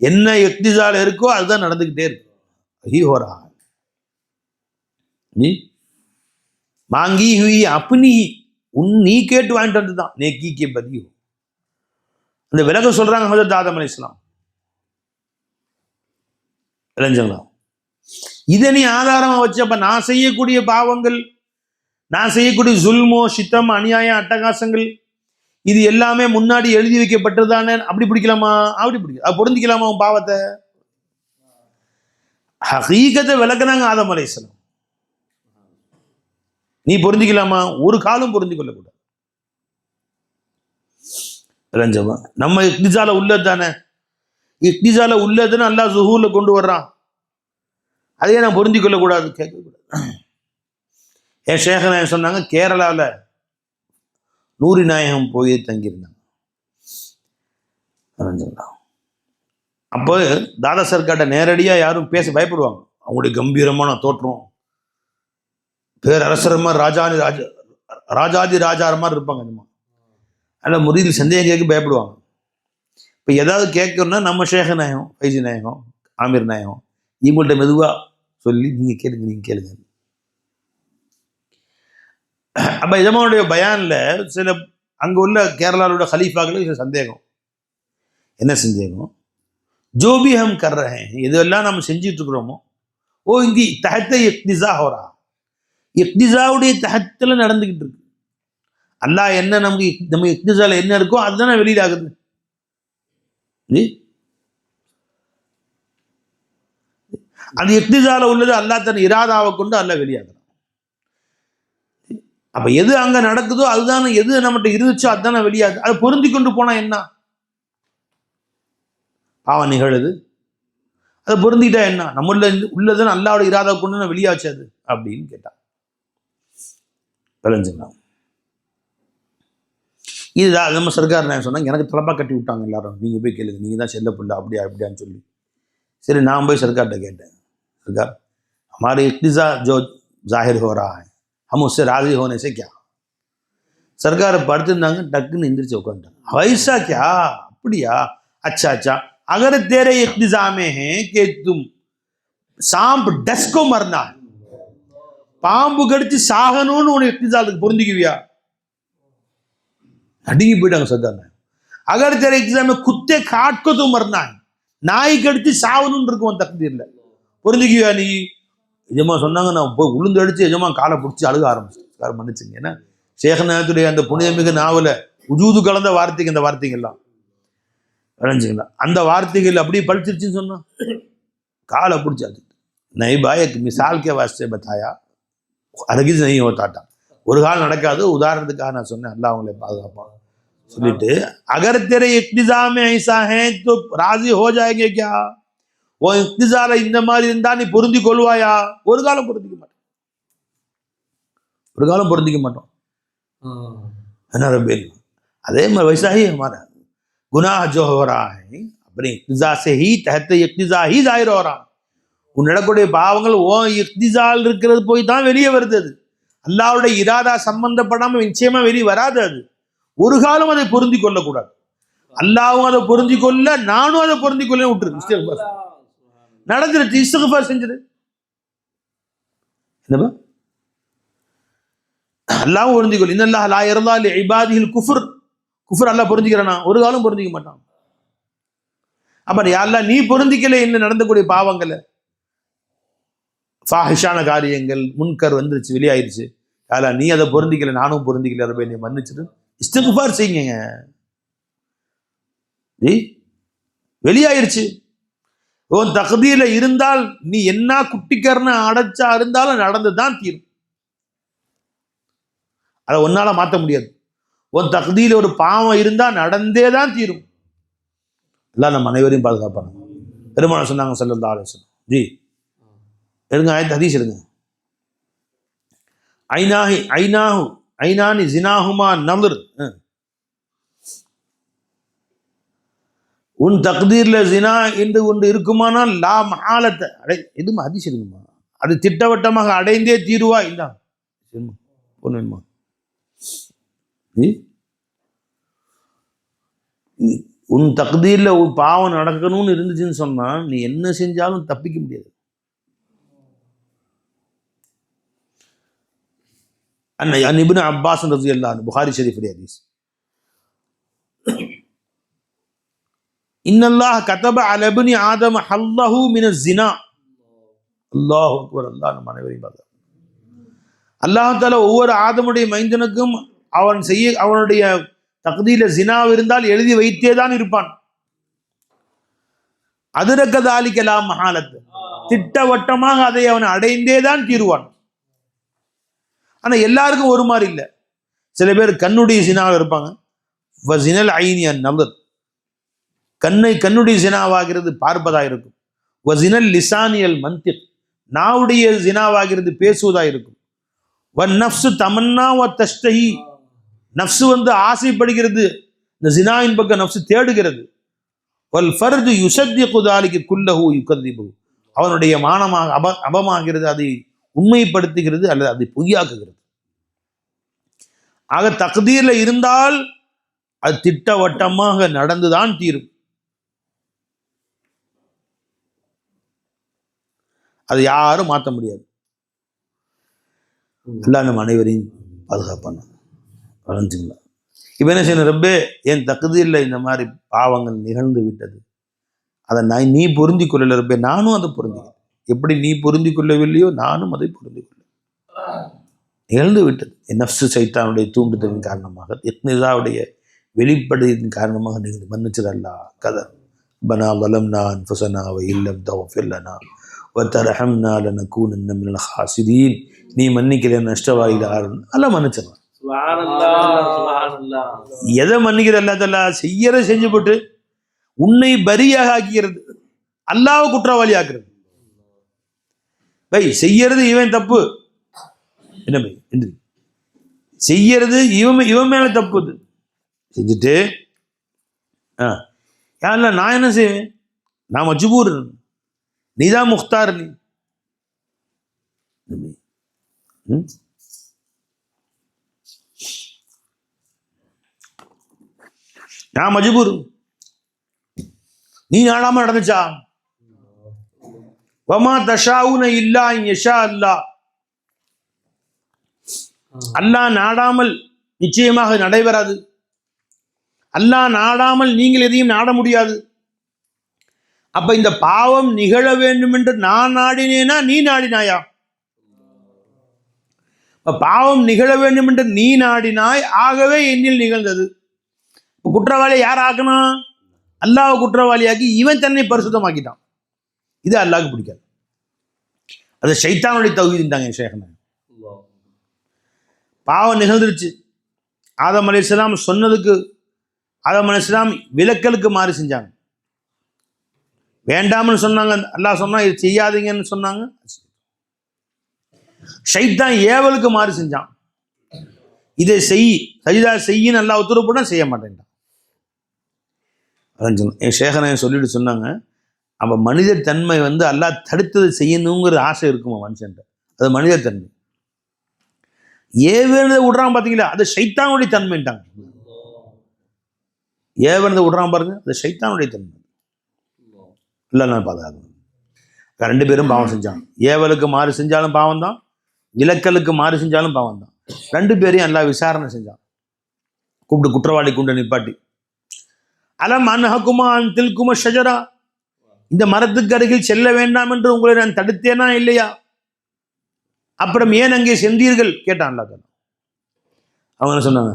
என்ன இக்திசால இருக்கோ அதுதான் நடந்துகிட்டே இருக்கு. वही हो रहा है जी, मांगी हुई अपनी, நீ கேட்டு வாங்கிட்டு வந்தது தான். नेकी के बदी हो, அந்த விலக சொல்றாங்க ஹஜ்ரத் ஆதம் அலைஹிஸ்ஸலாம். விளைஞ்சுங்களா? இதை நீ ஆதாரமா வச்சு, அப்ப நான் செய்யக்கூடிய பாவங்கள், நான் செய்யக்கூடிய ஜுல்மோ சித்தம் அநியாயம் அட்டகாசங்கள், இது எல்லாமே முன்னாடி எழுதி வைக்கப்பட்டதுதானே. அப்படி பிடிக்கலாமா? அப்படி பிடிக்க, அது பொருந்திக்கலாமா உன் பாவத்தை? ஹகீகத்தை விளக்குனாங்க ஆதம் அலைஹிஸ்ஸலாம். நீ பொருந்திக்கலாமா? ஒரு காலம் பொருந்தி கொள்ளக்கூடாது. விளைஞ்சமா? நம்ம இக்திசால உள்ளது தானே, இக்திசால உள்ளதுன்னு அல்லாஹ் ஸுஹூர்ல கொண்டு வர்றான், அதையே நான் பொருந்தி கொள்ளக்கூடாது, கேட்கக்கூடாது. என் ஷேக் நாயகம் சொன்னாங்க, கேரளாவில் நூரி நாயகம் போய் தங்கியிருந்தாங்க. அப்போ தாதா சர்க்கார்ட்ட நேரடியாக யாரும் பேச பயப்படுவாங்க. அவங்களுடைய கம்பீரமான தோற்றம், பேரரசர் மாதிரி ராஜாதி ராஜார மாதிரி இருப்பாங்க. அதில் முரீதில் சந்தேகம் கேட்க பயப்படுவாங்க. இப்போ ஏதாவது கேட்கணும்னா நம்ம ஷேக் நாயகம், ஃபைசி நாயகம், ஆமீர் நாயகம், இவங்கள்ட்ட மெதுவாக சொல்லி நீங்கள் கேளுங்க. அப்போ எஜமானுடைய பயான்ல சில அங்கே உள்ள கேரளாவோட ஹலீஃபாக்களுக்கு சில சந்தேகம். என்ன சந்தேகம்? ஜோபி ஹம் கர் ரஹே ஹை, இதெல்லாம் நம்ம செஞ்சுட்டு இருக்கிறோமோ, ஓ இங்கே தஹத்த இக்திசா ஹோரா, இக்திசாவுடைய தஹத்தில் நடந்துக்கிட்டு இருக்கு. அல்லாஹ் என்ன நம்ம இக்திசால என்ன இருக்கோ அதுதானே வெளியிலாகுது. அந்த இக்திசால உள்ளது அல்லாஹ் தன் இராதாவை கொண்டு அல்லாஹ் வெளியாகுறான். அப்ப எது அங்க நடக்குதோ அதுதானே, எது நம்மகிட்ட இருந்துச்சோ அதுதானே வெளியாகுது. அதை பொருந்தி கொண்டு போனா என்ன? பாவம் நிகழுது, அதை பொருந்திட்டா என்ன? நம்ம உள்ளதுன்னு அல்லாவோட இராதாவை கொண்டு நான் வெளியாச்சு அது அப்படின்னு கேட்டான். விளைஞ்சுங்களா? இதுதான் நம்ம சர்க்கார் நான் சொன்னாங்க, எனக்கு தலப்பா கட்டி விட்டாங்க எல்லாரும், நீங்க போய் கேளுங்க, நீங்க தான் செல்ல பிள்ளை அப்படியா அப்படியான்னு சொல்லி. சரி, நான் போய் सरकार கேட்டேன், सरकार हमारे इक्तिजा जो जाहिर हो रहा है हम उससे राजी होने से क्या? सरकार படுத்திருந்தாங்க, டக்குன்னு எந்திரிச்சு உட்காந்துட்டாங்க. वैसा क्या? அப்படியா? अच्छा अच्छा, अगर तेरे इक्तिजा में है कि तुम சாம்பு டஸ்கோ மரணா, பாம்பு கடிச்சு சாகணும்னு உனக்கு இக்திசாலுக்கு பொருந்திக்குவியா? நடுங்கி போயிட்டாங்க சர்தார். अगर तेरे एग्जाम में कुत्ते काट को तो मरना है, நாய் கடிச்சு சாவணும்னு இருக்கும் தக்தீர்ல, பொருந்திக்குவியா நீ? எஜமா சொன்னாங்க, நான் போய் உளுந்து அடிச்சு எஜமா காலை பிடிச்சி அழுக ஆரம்பிச்சு மன்னிச்சுங்க. ஏன்னா சேகநாயகத்துடைய அந்த புனிதமிகு நாவல உஜூது கலந்த வார்த்தைக்கு இந்த வார்த்தைகள்லாம் விளைஞ்சுங்களா, அந்த வார்த்தைகள் அப்படியே பழிச்சிருச்சுன்னு சொன்னா காலை பிடிச்சாச்சு. नहीं भाई एक मिसाल के वास्ते बताया, हरगिज़ नहीं होता था, ஒரு காலம் நடக்காது, உதாரணத்துக்காக நான் சொன்னேன், அல்லாஹ் அவங்களை பாதுகாப்பான் சொல்லிட்டு, अगर तेरे इक्तिजा में ऐसा है तो राजी हो जाएंगे क्या? वो इक्तिजाல இந்த மாதிரி இருந்தா நீ பொருந்தி கொள்வாயா? ஒரு காலம் பொருந்திக்க மாட்டோம், ஒரு காலம் பொருந்திக்க மாட்டோம். है रब्बे, அதே மாதிரி वैसा ही हमारा गुनाह जो हो रहा है अपने इक्तिजा से ही तहत इक्तिजा ही जाहिर हो रहा है. உன்னடக்கூடிய பாவங்கள் ஓ இக்திசால் இருக்கிறது போய் தான் வெளியே வருது. அது அல்லாஹ்வுடைய இராதா சம்பந்தப்படாம நிச்சயமா வெளியே வராது. அது ஒரு காலம் அதை பொருந்தி கொள்ளக்கூடாது. அல்லாஹ்வும் அதை பொருந்தி கொள்ள, நானும் அதை பொருந்தி கொள்ள விட்டுரு. நடந்துருச்சு, இஸ்திக்ஃபார் செஞ்சிரு. என்னப்பா அல்லாஹ்வும் பொருந்தி கொள்ள. இன்னல்லாஹ் லா யர்தா லி இபாதிஹில் குஃப்ர், குஃப்ர் அல்லாஹ் பொருந்திக்கிறானா? ஒரு காலம் பொருந்திக்க மாட்டான். அப்ப யா அல்லாஹ் நீ பொருந்திக்கல என்ன நடந்தக்கூடிய பாவங்களை, ஃபாஹிஷான காரியங்கள், முன்கர் வந்துருச்சு, வெளியாயிருச்சு, யாரா நீ அதை பொருந்திக்கல, நானும் பொருந்திக்கல, ரப்பே நீ மன்னிச்சிட்டு இஸ்திக்ஃபார் செய்யுங்க. வெளியாயிருச்சு, உன் தக்தீர்ல இருந்தால் நீ என்ன குட்டிக்கரண அடைச்சா இருந்தாலும் நடந்துதான் தீரும். அதை ஒன்னால மாற்ற முடியாது. உன் தக்தீர்ல ஒரு பாவம் இருந்தா நடந்தே தான் தீரும். எல்லாம் நம்ம அனைவரையும் பாதுகாப்பாங்க. பெருமாள் சொன்னாங்க ஸல்லல்லாஹு அலைஹி வஸல்லம், ஜி எடுங்க ஆயத்து ஹதீஸ் எடுங்க. ஐனானி ஜினாஹுமா நظر, உன் தக்தீர்ல ஜினா என்று ஒன்று இருக்குமானால் லா மஹாலத்தை எதுமா ஹதீஸ் எடுங்கம்மா, அது திட்டவட்டமாக அடைந்தே தீருவா. இல்ல ஒண்ணுமா, உன் தக்தீர்ல ஒரு பாவம் நடக்கணும்னு இருந்துச்சுன்னு சொன்னா நீ என்ன செஞ்சாலும் தப்பிக்க முடியாது. عن ابن عباس رضي الله عنه, बुखारी शरीफ हदीस, إن الله كتب على ابن آدم حظه من الزنا. அல்லாஹ் அக்பர். அல்லாஹ் நம்ம அனைவரையும் பார்க்க. அல்லாஹ் தஆலா ஒவ்வொரு ஆதமுடைய மைந்தனுக்கும் அவனுடைய தக்தீல ஜினா இருந்தால் எழுதி வைத்தே தான் இருப்பான். அதுரக்கதாலிக லா மஹாலத், திட்டவட்டமாக அதை அவன் அடைந்தே தான் தீருவான். ஆனா எல்லாருக்கும் ஒரு மாதிரி இல்லை. சில பேர் கண்ணுடைய ஜினாவில் இருப்பாங்க. வஸினல் ஐனி அன்-நظر, கண்ணுடைய ஜினாவாகிறது பார்ப்பதா இருக்கும். வஸினல் லிசானி அல்-மன்திக், நாவுடைய ஜினாவாகிறது பேசுவதா இருக்கும். வன்-நஃப்ஸு தமன்னா வ தஷ்தஹி, நஃப்ஸு ஆசைப்படுகிறது, இந்த ஜினாவின் பக்கம் நஃப்ஸு தேடுகிறது. வல் ஃபர்து யுஸத்திகு ذلك குல்லஹு யுகذிபு, அவனுடைய மானமாக அபமாகிறது, அதை உண்மைப்படுத்துகிறது அல்லது அதை பொய்யாக்குகிறது. ஆக தக்தீர்ல இருந்தால் அது திட்டவட்டமாக நடந்துதான் தீரும். அதை யாரும் மாற்ற முடியாது. அல்லாஹ் நம்ம அனைவரையும் பாதுகாப்பான வளர்ந்துங்களா. இப்போ என்ன செய்யணும், ரப்பே என் தக்தீர்ல இந்த மாதிரி பாவங்கள் நிகழ்ந்து விட்டது, அதை நீ பொருந்தி கொள்ளல ரப்பே, நானும் அதை பொருந்திக்கிறேன். எப்படி நீ பொருந்தி கொள்ளவில்லையோ நானும் அதை பொருந்தி கொள்ள. நிகழ்ந்து விட்டது, என் நஃப்ஸு சைத்தானுடைய தூண்டுதலின் காரணமாக, இக்னிஸாவுடைய வெளிப்படையின் காரணமாக நீங்கள் மன்னிச்சிடல்லா. கதர் பனா வலம்னா அன்ஃபுஸனா வ இல்லம் தக்ஃபிர் லனா வ தர்ஹம்னா லனகூனன்ன மினல் ஹாசிரீன். நீ மன்னிக்கிற நஷ்டவாளியில் ஆறுன்னு எல்லாம் மன்னிச்சிடலாம். எதை மன்னிக்கிற அல்லாஹ் தஆலா செய்யற செஞ்சு போட்டு உன்னை பரியாக ஆக்கிறது, அல்லாஹ்வை குற்றவாளி ஆக்குறது. பை செய்யறது இவன் தப்பு, என்ன பை என்று செய்யறது இவன் மேல தப்பு. செஞ்சுட்டு யாரில் நான் என்ன செய்வேன், நான் மஜ்பூர், நீதான் முக்தார். நீ நான் மஜ்பூர், நீ நாடாம நடந்துச்சா? வமா தஷாவுன இல்லா யஷா அல்லாஹ், அல்லாஹ் நாடாமல் நிச்சயமாக நடைபெறாது. அல்லாஹ் நாடாமல் நீங்கள் எதையும் நாட முடியாது. அப்ப இந்த பாவம் நிகழ வேண்டும் என்று நான் நாடினேனா நீ நாடினாயா? பாவம் நிகழ வேண்டும் என்று நீ நாடினாய், ஆகவே என்னில் நிகழ்ந்தது. குற்றவாளி யார் ஆக்கணும்? அல்லாஹ் குற்றவாளியாக்கி இவன் தன்னை பரிசுத்தமாக்கிட்டான். இது அல்லாஹ்க்கு பிடிக்காது. அது ஷைத்தானுடைய தௌஹீதுன்றாங்க ஷேഖ்னா. பாவம் நிகழ்ந்துருச்சு. ஆதம் அலைஹிஸ்ஸலாம் சொன்னதுக்கு, ஆதம் அலைஹிஸ்ஸலாம் விலக்கலுக்கு மாறி செஞ்சாங்க. வேண்டாம்னு சொன்னாங்க, அல்லாஹ் சொன்னா இது செய்யாதீங்கன்னு சொன்னாங்க. ஷைத்தான் ஏவலுக்கு மாறி செஞ்சான். இதை செய், சஜிதா செய்யின்னு அல்லாஹ் உத்தரவு போட்டா செய்ய மாட்டேன்டான். என் ஷேഖனை சொல்லிட்டு சொன்னாங்க, அப்ப மனித தன்மை அல்லாஹ் தடுத்தது செய்யணுங்கிற ஆசை இருக்குமா மனுஷன்ட்ட? அது மனித தன்மை. ஏவனதை விடுறான் பாத்தீங்களா, அது ஷைத்தானுடைய தன்மைட்டாங்க. ஏவனதை விடுறான் பாருங்க, அது ஷைத்தானுடைய தன்மை. இல்லை நான் பாதுகாக்கணும். ரெண்டு பேரும் பாவம் செஞ்சாங்க. ஏவலுக்கு மாறி செஞ்சாலும் பாவம் தான், விலக்கலுக்கு மாறி செஞ்சாலும் பாவம் தான். ரெண்டு பேரையும் எல்லாம் விசாரணை செஞ்சான். கூப்பிட்டு குற்றவாளி கொண்டு நிப்பாட்டி, அலம் அன்ஹகுமா அன் தில்குமா ஷஜரா, இந்த மரத்துக்கு அருகில் செல்ல வேண்டாம் என்று உங்களை நான் தடுத்தேனா இல்லையா? அப்புறம் ஏன் அங்கே சென்றீர்கள் கேட்டான் அல்லாஹ். அவங்க என்ன சொன்னாங்க?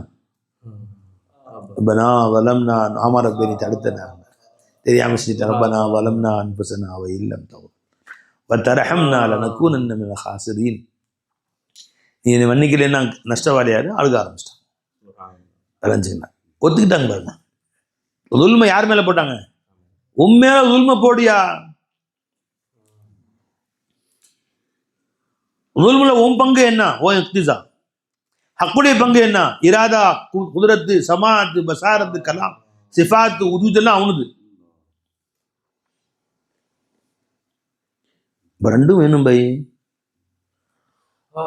ரப்பனா வலம்னா, ஆமா ரப்பே நீ தடுத்தனா, தெரியாம செஞ்சுட்டேன். ரப்பனா வலம்னா அன்ஃபுஸனா வ இல்லம் தக்ஃபிர் வ தர்ஹம்னா லனகூனன்ன மினல் ஹாசிரீன். நீ என்னை மன்னிக்கலைன்னா நஷ்டவாளியாரு அழுக ஆரம்பிச்சிட்டான். அலைஞ்சுக்கிட்டான். ஒத்துக்கிட்டாங்க பாருங்க. உல்மை யார் மேல போட்டாங்க? உண்மையில உல்மை போடியா? உல்முல உன் பங்கு என்ன? ஓ இக்திசா. ஹக்குடைய பங்கு என்ன? இராதா, குதிரத்து, சமாத்து, பசாரத்து, கலாம், சிஃபாத்து, உஜூத் எல்லாம் அவனுது. ரெண்டும் வேணும் பை.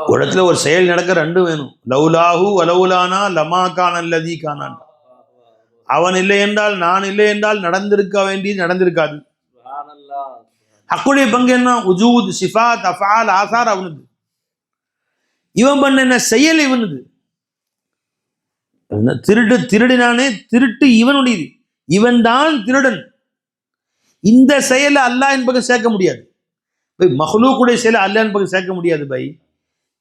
ஒரு இடத்துல ஒரு செயல் நடக்க ரெண்டும் வேணும். லவுலாஹு வலவுலானா லமா கான அல்லதி கானான். அவன் இல்லை என்றால், நான் இல்லை என்றால் நடந்திருக்க வேண்டியது நடந்திருக்காது. ஹக்குடைய பங்கு என்ன? உஜூத், சிஃபாத், அஃஆல், ஆசார் அவனுது. இவன் பண்ண என்ன செயல் இவனுது. திருடினானே, திருட்டு இவனுடையது. இவன் தான் திருடன். இந்த செயலை அல்லாஹ் என்பது சேர்க்க முடியாது. மஹ்லூக்குடைய செயலை அல்லாஹ் என்பது சேர்க்க முடியாது பை.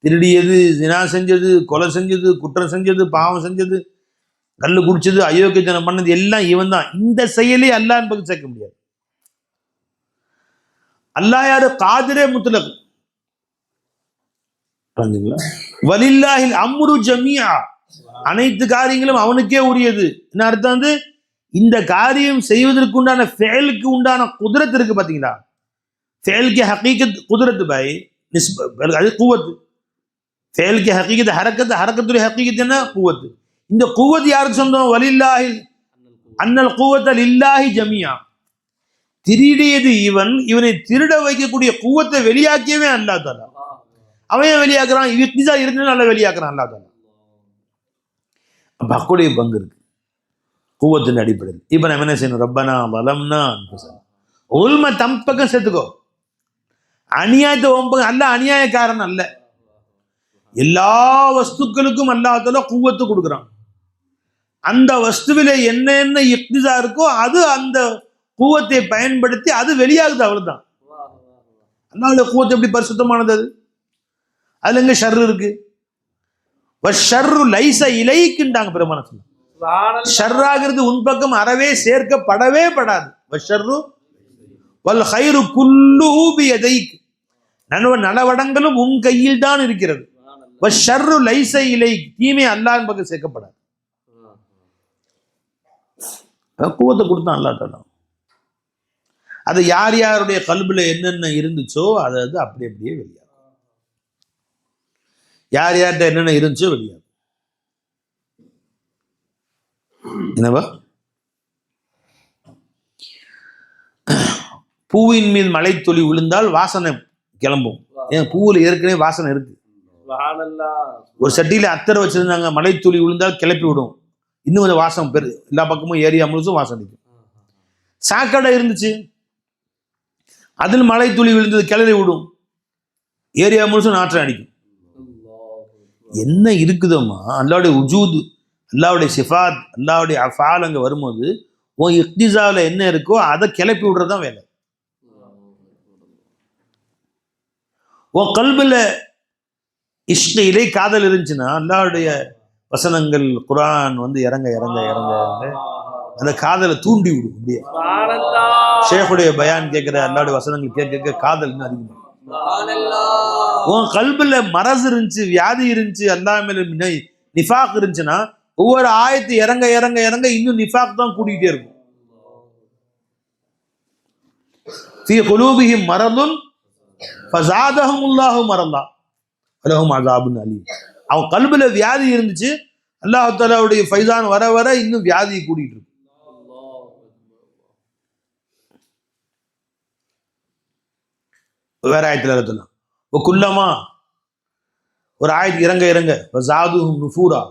திருடியது, ஜினா செஞ்சது, கொலை செஞ்சது, குற்றம் செஞ்சது, பாவம் செஞ்சது, கல்லு குடிச்சது, அயோக்கியத்தனம் பண்ணது எல்லாம் இவன் தான். இந்த செயலை அல்லாஹ் என்பது சேர்க்க முடியாது. அல்லாஹ் யாரு? காதிரே முத்லக். வலில்லாஹில் அம்ரு ஜமீஆ, அனைத்து காரியங்களும் அவனுக்கே உரியது. என்ன அர்த்தம்? இந்த காரியம் செய்வதற்கு உண்டான ஃபெயலுக்கு உண்டான குதிரத் இருக்கு பாத்தீங்களா? ஃபெயலுக்கு ஹகீகத் குதிரத் பாய், அது குவத். ஃபெயலுக்கு ஹகீகத் ஹரக்கத், ஹரக்கத்துடைய ஹகீகத் என்ன? குவத். இந்த குவத் யாருக்கு சொந்தம்? வலில்லாஹில் அன்னல் குவத்த லில்லாஹி ஜமீஆ. திருடியது இவன், இவனை திருட வைக்கக்கூடிய குவத்தை வெளியாக்கியவே அல்லாஹ் தஆலா. அவன் வெளியாக்குறான், இக்திசா இருந்து நல்லா வெளியாக்குறான் அல்லாஹ் தஆலா. அப்ப ஹக்குடைய பங்கு இருக்கு குவத்தின் அடிப்படையில். இப்ப நம்ம என்ன செய்யணும்? ரப்பனா வலம்னா அன்ஃபுஸனா. உல்மை தம் பக்கம் சேர்த்துக்கோ. அநியாயத்தை ஒம்பகம் அல்ல, அநியாயக்காரன் அல்ல. எல்லா வஸ்துக்களுக்கும் அல்லாஹ் தஆலா குவத்து கொடுக்குறான். அந்த வஸ்துவில என்ன இக்திசா இருக்கோ அது அந்த குவத்தை பயன்படுத்தி அது வெளியாகுது, அவ்வளவுதான். அல்லாஹ்வுடைய குவத்து எப்படி பரிசுத்தமானது? அது அதுல எங்க ஷர்ரு இருக்கு? வஷ்ஷர்ரு லைஸ இலைக்குன்றாங்க பெருமானா சொல்லுவாங்க. ஷர்ராகிறது உன் பக்கம் அறவே சேர்க்கப்படவே படாது. வஷ்ஷர்ரு வல் கைரு குல்லுஹு பியதைக், நலவடங்களும் உன் கையில் தான் இருக்கிறது. வஷ்ஷர்ரு லைஸ இலைக், தீமை அல்லாஹ்வின் பக்கம் சேர்க்கப்படாது. குவத்தை கொடுத்தான் அல்லாஹ் தஆலா. அது யார் யாருடைய கல்புல என்னென்ன இருந்துச்சோ அது அப்படியே வெளியாகும். யார் யார்கிட்ட என்னென்ன இருந்துச்சோ வெளியாகும். என்னவா? பூவின் மீது மழை துளி விழுந்தால் வாசனை கிளம்பும். ஏன்? பூவில் ஏற்கனவே வாசனை இருக்கு. ஒரு சட்டியில அத்தரை வச்சிருந்தாங்க, மழை துளி விழுந்தால் கிளப்பி விடும். இன்னும் கொஞ்சம் வாசம் பெரு, எல்லா பக்கமும் ஏரியா முழுசும் வாசம் அடிக்கும். சாக்கடை இருந்துச்சு, அதில் மழை துளி விழுந்தது கிளறி விடும், ஏரியா முழுசும் நாற்றம் அடிக்கும். என்ன இருக்குதம்மா அல்லாவுடைய உஜூத், அல்லாவுடைய சிஃபாத், அல்லாவுடைய அஃபால் அங்கே வரும்போது உன் இக்திசாவில் என்ன இருக்கோ அதை கிளப்பி விடுறதுதான் வேலை. உன் கல்பில் இஷ்ட இலை காதல் இருந்துச்சுன்னா அல்லாவுடைய வசனங்கள் குர்ஆன் வந்து இறங்க இறங்க இறங்க இறங்க அந்த காதலை தூண்டி விடும். அப்படியே ஷேഖுடைய பயான் கேட்கிற அல்லாவுடைய வசனங்கள் கேட்க கேட்க காதல் இன்னும் அதிகமாக. உன் கல்பில் மரசு இருந்துச்சு, வியாதி இருந்துச்சு, அல்லாஹ் மேல நிஃபாக் இருந்துச்சுன்னா ஒவ்வொரு ஆயத்து இறங்க இறங்க இறங்க இன்னும் நிஃபாக் தான் கூட்டிகிட்டே இருக்கும். ஃபீ குலூபிஹிம் மரதுன் ஃபஸாதஹுமுல்லாஹு மரதா வலஹும் அஸாபுன் அலீம். அவன் கல்பில் வியாதி இருந்துச்சு, அல்லாஹ் தஆலாவுடைய ஃபைசான் வர வர இன்னும் வியாதி கூட்டிட்டு இருக்கு. வேற ஆயத்துல சொல்லலாம், குல்லமா ஒரு ஆயத்து இறங்க இறங்க ஃபஸாதுஹும் நுஃபூரா,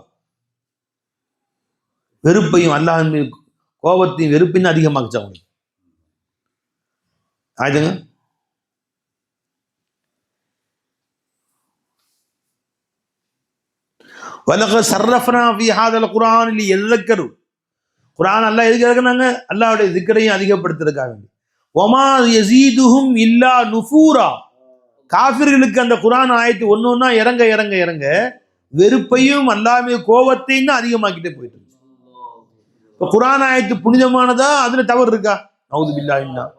வெறுப்பையும் அல்லாஹ்வின் மீது கோபத்தையும் வெறுப்பையும் அதிகமாக்குச்சு அவங்களுக்கு. ஆயுதுங்க வலகத் ஸர்ரஃப்னா ஃபீ ஹாதல் குர்ஆன் லியذكروا. குர்ஆன் அல்லாஹ் எதுக்கு இறக்குனாங்க? அல்லாஹ்வுடைய திக்ரையும் அதிகப்படுத்துறதுக்காக. வமா யஸீதுஹும் இல்லா நுஃபூரா. காஃபிர்களுக்கு அந்த குர்ஆன் ஆயத்து ஒன்று ஒன்றா இறங்க இறங்க இறங்க வெறுப்பையும் அல்லாஹ் மீது கோபத்தையும் தான் அதிகமாக்கிட்டே போயிட்டு இருந்துச்சு. இப்போ குர்ஆன் ஆயத்து புனிதமானதா, அதுல தவறு இருக்கா? நவுது பில்லாஹ்.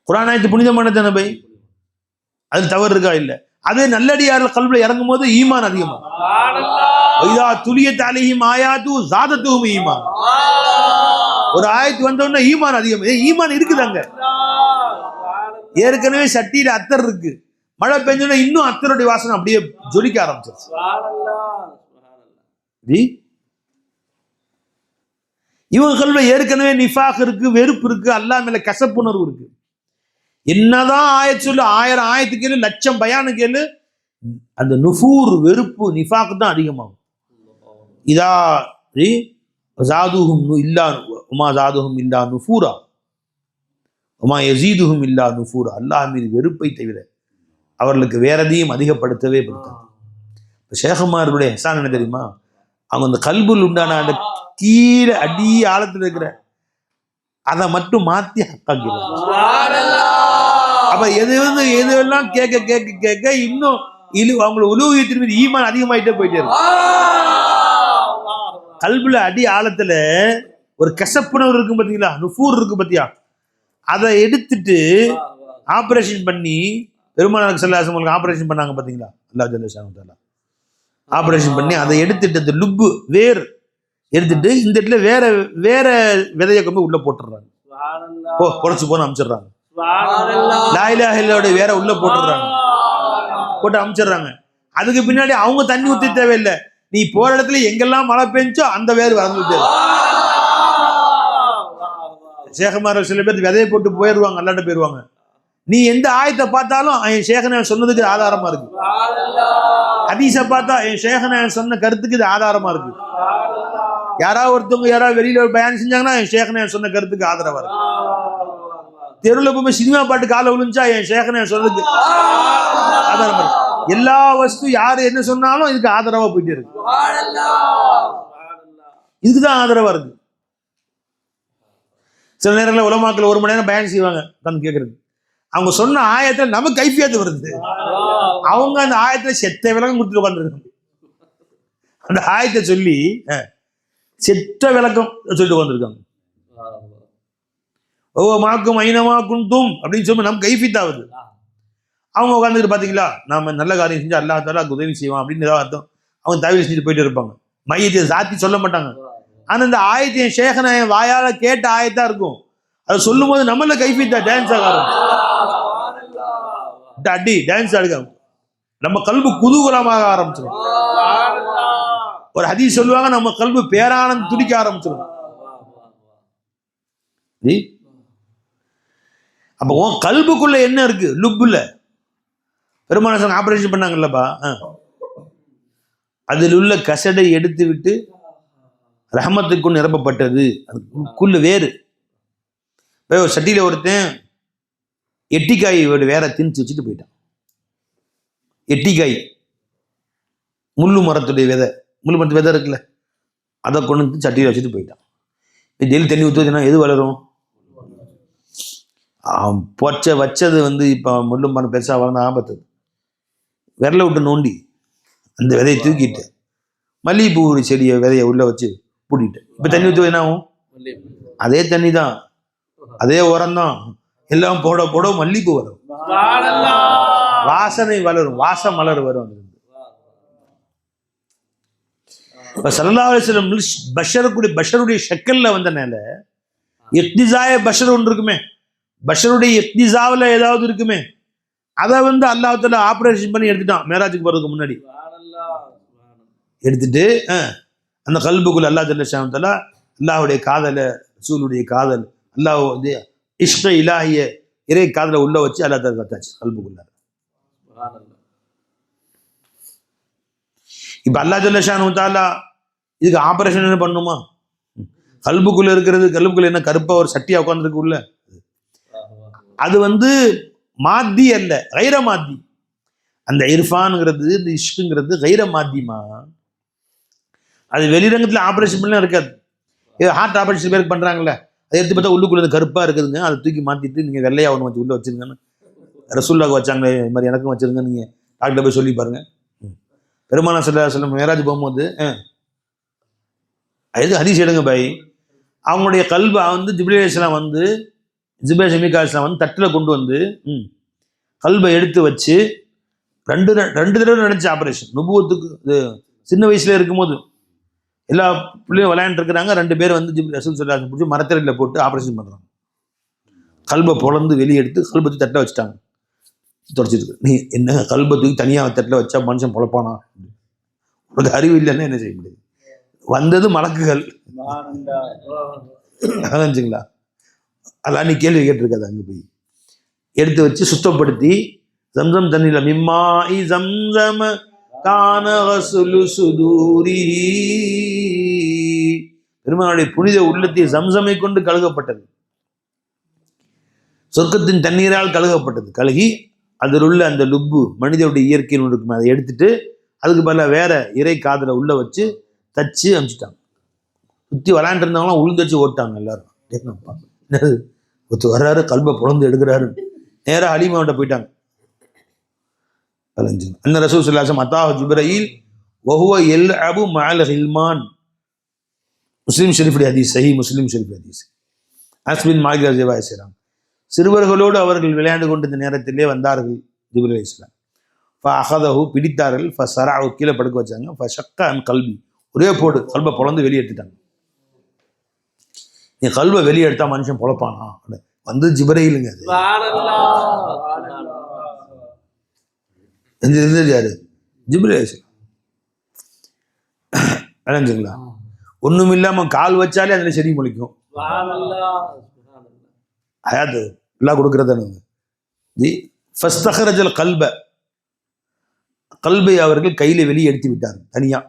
குர்ஆன் ஆயத்து புனிதமானது தானே பை, அது தவறு இருக்கா? இல்லை. அதே நல்லடியார்கள் கல்வில இறங்கும் போது ஈமான் அதிகமா. வைதா துலியத் அலைஹிம் ஆயாத்து ஸாதத்துஹும் ஈமான். ஒரு ஆயத்து வந்த உடனே ஈமான் அதிகம். ஈமான் இருக்குது அங்க. ஏற்கனவே சட்டியில அத்தர் இருக்கு, மழை பெஞ்சோன்னா இன்னும் அத்தருடைய வாசனை அப்படியே ஜொலிக்க ஆரம்பிச்சிருச்சு. இவங்க கல்வில ஏற்கனவே நிஃபாக் இருக்கு, வெறுப்பு இருக்கு, அல்லாஹ் மேல கசப்புணர்வு இருக்கு. என்னதான் ஆயத்து சொல்லு, 1000 ஆயத்து கேளு, 1,00,000 பயானு கேளு, அந்த நுஃபூர் வெறுப்பு நிஃபாக் தான் அதிகமாகும். இதா ஜாதுஹும் இல்லா உமா ஜாதுஹும் இல்லா நுஃபூரா உமா யஸீதுஹும் இல்லா நுஃபூரா. அல்லாஹ் மீது வெறுப்பை தவிர அவர்களுக்கு வேற எதையும் அதிகப்படுத்தவே படுத்தாங்க. ஷேഖுமார்களுடைய ஹசான் என்ன தெரியுமா? அவங்க அந்த கல்புல் உண்டான அந்த கீழே அடி ஆழத்தில் இருக்கிற அதை மட்டும் மாத்தி ஹக்காக்கிறாங்க. அப்ப எதெல்லாம் கேட்க கேட்க கேட்க இன்னும் அவங்களோட உலூஹியத்தின் மீது ஈமான் அதிகமாயிட்டே போயிட்டே இருக்கு. கல்புல அடி ஆழத்துல ஒரு கசப்புணர்வு இருக்கும் பாத்தீங்களா, நுஃபூர் இருக்கு பாத்தியா, அதை எடுத்துட்டு ஆபரேஷன் பண்ணி பெருமானார் ஸல்லல்லாஹு அலைஹி வஸல்லம் ஆபரேஷன் பண்ணாங்க பாத்தீங்களா, அல்லாஹ் ஜல்லல்லாஹு தஆலா ஆபரேஷன் பண்ணி அதை எடுத்துட்டு அந்த லுப்பு வேர் எடுத்துட்டு இந்த இடத்துல வேற வேற விதையை கொண்டு உள்ள போட்டுடுறாங்க. பொழைச்சு போன அமிச்சிடுறாங்க. லா இலாஹ இல்லல்லாஹ் வேற உள்ள போட்டுடுறாங்க, போட்டு அமிச்சிடுறாங்க. அதுக்கு பின்னாடி அவங்க தண்ணி ஊற்றி தேவையில்லை, நீ போற இடத்துல எங்கெல்லாம் மழை பெஞ்சோ அந்த வேறு வளர்ந்துட்டு. ஷேഖுமார் சில பேர் விதையை போட்டு போயிடுவாங்க, அல்லாட்ட போயிடுவாங்க. நீ எந்த ஆயத்தை பார்த்தாலும் என் ஷேഖனை சொன்னதுக்கு ஆதாரமா இருக்கு, ஹதீஸை பார்த்தா என் ஷேഖனை சொன்ன கருத்துக்கு இது ஆதாரமா இருக்கு. யாராவது ஒருத்தவங்க யாராவது வெளியில பயான் செஞ்சாங்கன்னா என் ஷேഖனை சொன்ன கருத்துக்கு ஆதரவா இருக்கு. தெருவில் போய் சினிமா பாட்டு காலை விழுந்துச்சா என் ஷேഖனை சொன்னதுக்கு ஆதாரமா இருக்கு. எல்லா வஸ்து யாரு என்ன சொன்னாலும் இதுக்கு ஆதரவா போயிட்டே இருக்கு, இதுக்குதான் ஆதரவா இருக்கு. சில நேரங்களில் உலமாக்கள் 1 மணி நேரம் பயன் செய்வாங்க உட்காந்து கேட்கறது. அவங்க சொன்ன ஆயத்தில் நமக்கு கைஃபியத்து வருது, அவங்க அந்த ஆயத்துல செத்த விளக்கம் கொடுத்துட்டு உட்காந்துருக்காங்க. அந்த ஆயத்தை சொல்லி செத்த விளக்கம் சொல்லிட்டு உட்காந்துருக்காங்க. ஓ மாக்கும் ஐனமா குந்தும் அப்படின்னு சொல்லி நமக்கு கைஃபியத்தாகுது. அவங்க உட்காந்துக்கிட்டு பார்த்தீங்களா நாம நல்ல காரியம் செஞ்சு அல்லாஹ் தஆலா உதவி செய்வான் அப்படின்னு ஏதாவது அர்த்தம் அவங்க தவிர செஞ்சுட்டு போயிட்டு இருப்பாங்க. மையத்தை சாத்தி சொல்ல மாட்டாங்க. ஆனா இந்த ஆயத்தை ஷேഖனை வாயால கேட்ட ஆயத்தா இருக்கும். அதை சொல்லும் போது நம்மள கைஃபியத்தா டான்ஸ் ஆக அடி டான்ஸ் ஆடுங்க, நம்ம கல்பு குதூகலமாக ஆரம்பிச்சிடும். ஒரு ஹதீஸ் சொல்லுவாங்க, நம்ம கல்பு பேரானந்த் துடிக்க ஆரம்பிச்சிடும். அப்போ உன் கல்புக்குள்ள என்ன இருக்கு? லுப்புல பெருமானார் ஆபரேஷன் பண்ணாங்கல்லப்பா, அதில் உள்ள கசடை எடுத்து விட்டு ரஹமத்துக்குள் நிரப்பப்பட்டது. அதுக்குள்ள வேறு ஒரு சட்டியில் ஒருத்தன் எட்டிக்காய் வேற திணிச்சு வச்சுட்டு போயிட்டான். எட்டிக்காய் முள்ளு மரத்துடைய விதை, முள்ளு மரத்து விதை இருக்குல்ல, அதை கொண்டு வந்து சட்டியில் வச்சுட்டு போயிட்டான். டெய்லி தண்ணி ஊற்றுச்சுன்னா எது வளரும்? வச்சது வந்து இப்போ முள்ளு மரம் பெருசாக வளர்ந்த ஆபத்து. விரலை விட்டு நோண்டி அந்த விதையை தூக்கிட்டு மல்லிகைப்பூ செடியை விதையை உள்ள வச்சு பூட்டிட்டு இப்போ தண்ணி ஊற்றுவது என்ன ஆகும்? அதே தண்ணி தான், அதே உரம் தான், எல்லாம் போட போட மல்லிகைப்பூ வரும், வாசனை வளரும், வாசம் மலர் வரும். இப்போ ஸல்லல்லாஹு அலைஹி வஸல்லம் பஷருடைய ஷக்கல்ல வந்தனால இக்திசாய பஷர் ஒன்று இருக்குமே, பஷருடைய இக்திசாவில் ஏதாவது இருக்குமே, அதை வந்து அல்லாஹ் தஆலா ஆப்ரேஷன் பண்ணி எடுத்துட்டான். மேராஜுக்கு போகிறதுக்கு முன்னாடி எடுத்துட்டு அந்த கல்புக்குள்ள அல்லாஹ் ஜல்ல ஷானஹு அல்லாஹ்வுடைய காதலை, ரசூலுடைய காதல், அல்லாஹ் இஷ்க இலாஹிய இறை காதலை உள்ள வச்சு அல்லாஹ் தஆலா கத்தாச்சு கல்புக்குள்ள. இப்போ அல்லாஹ் ஜல்ல ஷானஹு தஆலா இதுக்கு ஆபரேஷன் என்ன பண்ணுமா? கல்புக்குள்ள இருக்கிறது, கல்புக்குள்ள என்ன கருப்பா ஒரு சட்டியா உட்காந்துருக்கு உள்ள, அது வந்து மாத்தி அல்ல, கைர மாத்தி. அந்த இர்ஃபான்ங்கிறது, இந்த இஷ்குங்கிறது கைர மாத்திமா. அது வெளிரங்கத்தில் ஆப்ரேஷன் பண்ணலாம் இருக்காது. ஹார்ட் ஆப்ரேஷன் பேருக்கு பண்றாங்கல்ல, அதை எடுத்து பார்த்தா உள்ளுக்குள்ள கருப்பா இருக்குதுங்க, அதை தூக்கி மாத்திட்டு நீங்க வெள்ளையா ஒன்று வச்சு உள்ள வச்சிருங்கன்னு ரசூலுல்லாஹ் வச்சாங்க. இது மாதிரி எனக்கும் வச்சிருங்க, நீங்க டாக்டர் போய் சொல்லி பாருங்க. பெருமானா ஸல்லல்லாஹு அலைஹி வஸல்லம் மேராஜ் போகும்போது அது ஹதீஸ் எடுங்க பாய், அவங்களுடைய கல்பை வந்து ஜிப்ரீல் அலைஹிஸ்ஸலாம் வந்து ஜிப்ரீல் மீகாயில் அலைஹிஸ்ஸலாம் வந்து தட்டில் கொண்டு வந்து கல்பை எடுத்து வச்சு ரெண்டு தடவை நினைச்ச ஆப்ரேஷன். நுபுவத்துக்கு இது சின்ன வயசுல இருக்கும்போது எல்லா பிள்ளையும் விளையாண்டு இருக்கிறாங்க, 2 பேர் வந்து ஜிப்ரீல் ரசூல் ஸல்லல்லாஹு அலைஹி வஸல்லம் பிடிச்சி மரத்தரையில் போட்டு ஆப்ரேஷன் பண்ணுறாங்க. கல்பை பொழந்து வெளியே எடுத்து கல்பை தூக்கி தட்டில் வச்சுட்டாங்க, தொடச்சிட்டு. நீ என்ன கல்பை தூக்கி தனியாக தட்டில் வச்சா மனுஷன் பொழப்பானா? உனக்கு அறிவு இல்லைன்னா என்ன செய்ய முடியாது? வந்தது மலக்குகள், அதாச்சுங்களா? அதெல்லாம் நீ கேள்வி கேட்டிருக்காது. அங்கே போய் எடுத்து வச்சு சுத்தப்படுத்தி ஜம்சம் தண்ணியில் மிம்மாஇ ஜம்சம கான கஸ்லு சுதூரி, பெருமானுடைய புனித உள்ளத்தை ஜம்சமை கொண்டு கழுகப்பட்டது, சொர்க்கத்தின் தண்ணீரால் கழுகப்பட்டது. கழுகி அதில் உள்ள அந்த லுப்பு மனிதனுடைய இயற்கையில் இருக்குமே அதை எடுத்துட்டு அதுக்கு பதிலாக வேற இறை காதலை உள்ள வச்சு தச்சு அனுப்பிச்சிட்டாங்க. சுற்றி விளையாண்டு இருந்தவங்களாம் உளுந்து வச்சு ஓட்டாங்க எல்லாரும். என்னது ஒருத்தர் வர்றாரு, கல்பை புலந்து எடுக்கிறாரு, நேராக ஹலீமாவிட்ட போயிட்டாங்க. அந்த ரசூல் ஸல்லல்லாஹு அலைஹி வஸல்லம் அத்தாஹு ஜிப்ரீல் வஹுவ யல்அபு மஅல் ஹில்மான். முஸ்லிம் ஷெரீஃபுடைய ஹதீஸ், சஹீஹ் முஸ்லிம் ஷெரீஃப் ஹதீஸ். அஸ்பின் மாலிக் ரலியல்லாஹு செய்கிறாங்க, சிறுவர்களோடு அவர்கள் விளையாண்டு கொண்டிருந்த நேரத்திலே வந்தார்கள் ஜிப்ரீல் அலைஹிஸ்ஸலாம். ஃபஅஹதஹு பிடித்தார்கள், ஃபஸரஅஹு கீழே படுக்க வச்சாங்க, ஃபஷக்க அன் கல்பி ஒரே போடு கல்பை பொழந்து வெளியே எடுத்துட்டாங்க. நீ கல்பை வெளியே எடுத்தா மனுஷன் பொழப்பானா? வந்து ஜிப்ரீலுங்க. அது இருந்தது யாரு? ஜிப்ரீல் அலைஹிஸ்ஸலாம். அலைஞ்சுங்களா? ஒண்ணும் இல்லாம கால் வச்சாலே அதுல செடி முளைக்கும். ஹயாத்து எல்லாம் கொடுக்கறதானு ஜி. ஃபஸ்தஹரஜல் கல்ப, கல்பை அவர்கள் கையில வெளியே எடுத்து விட்டார் தனியா,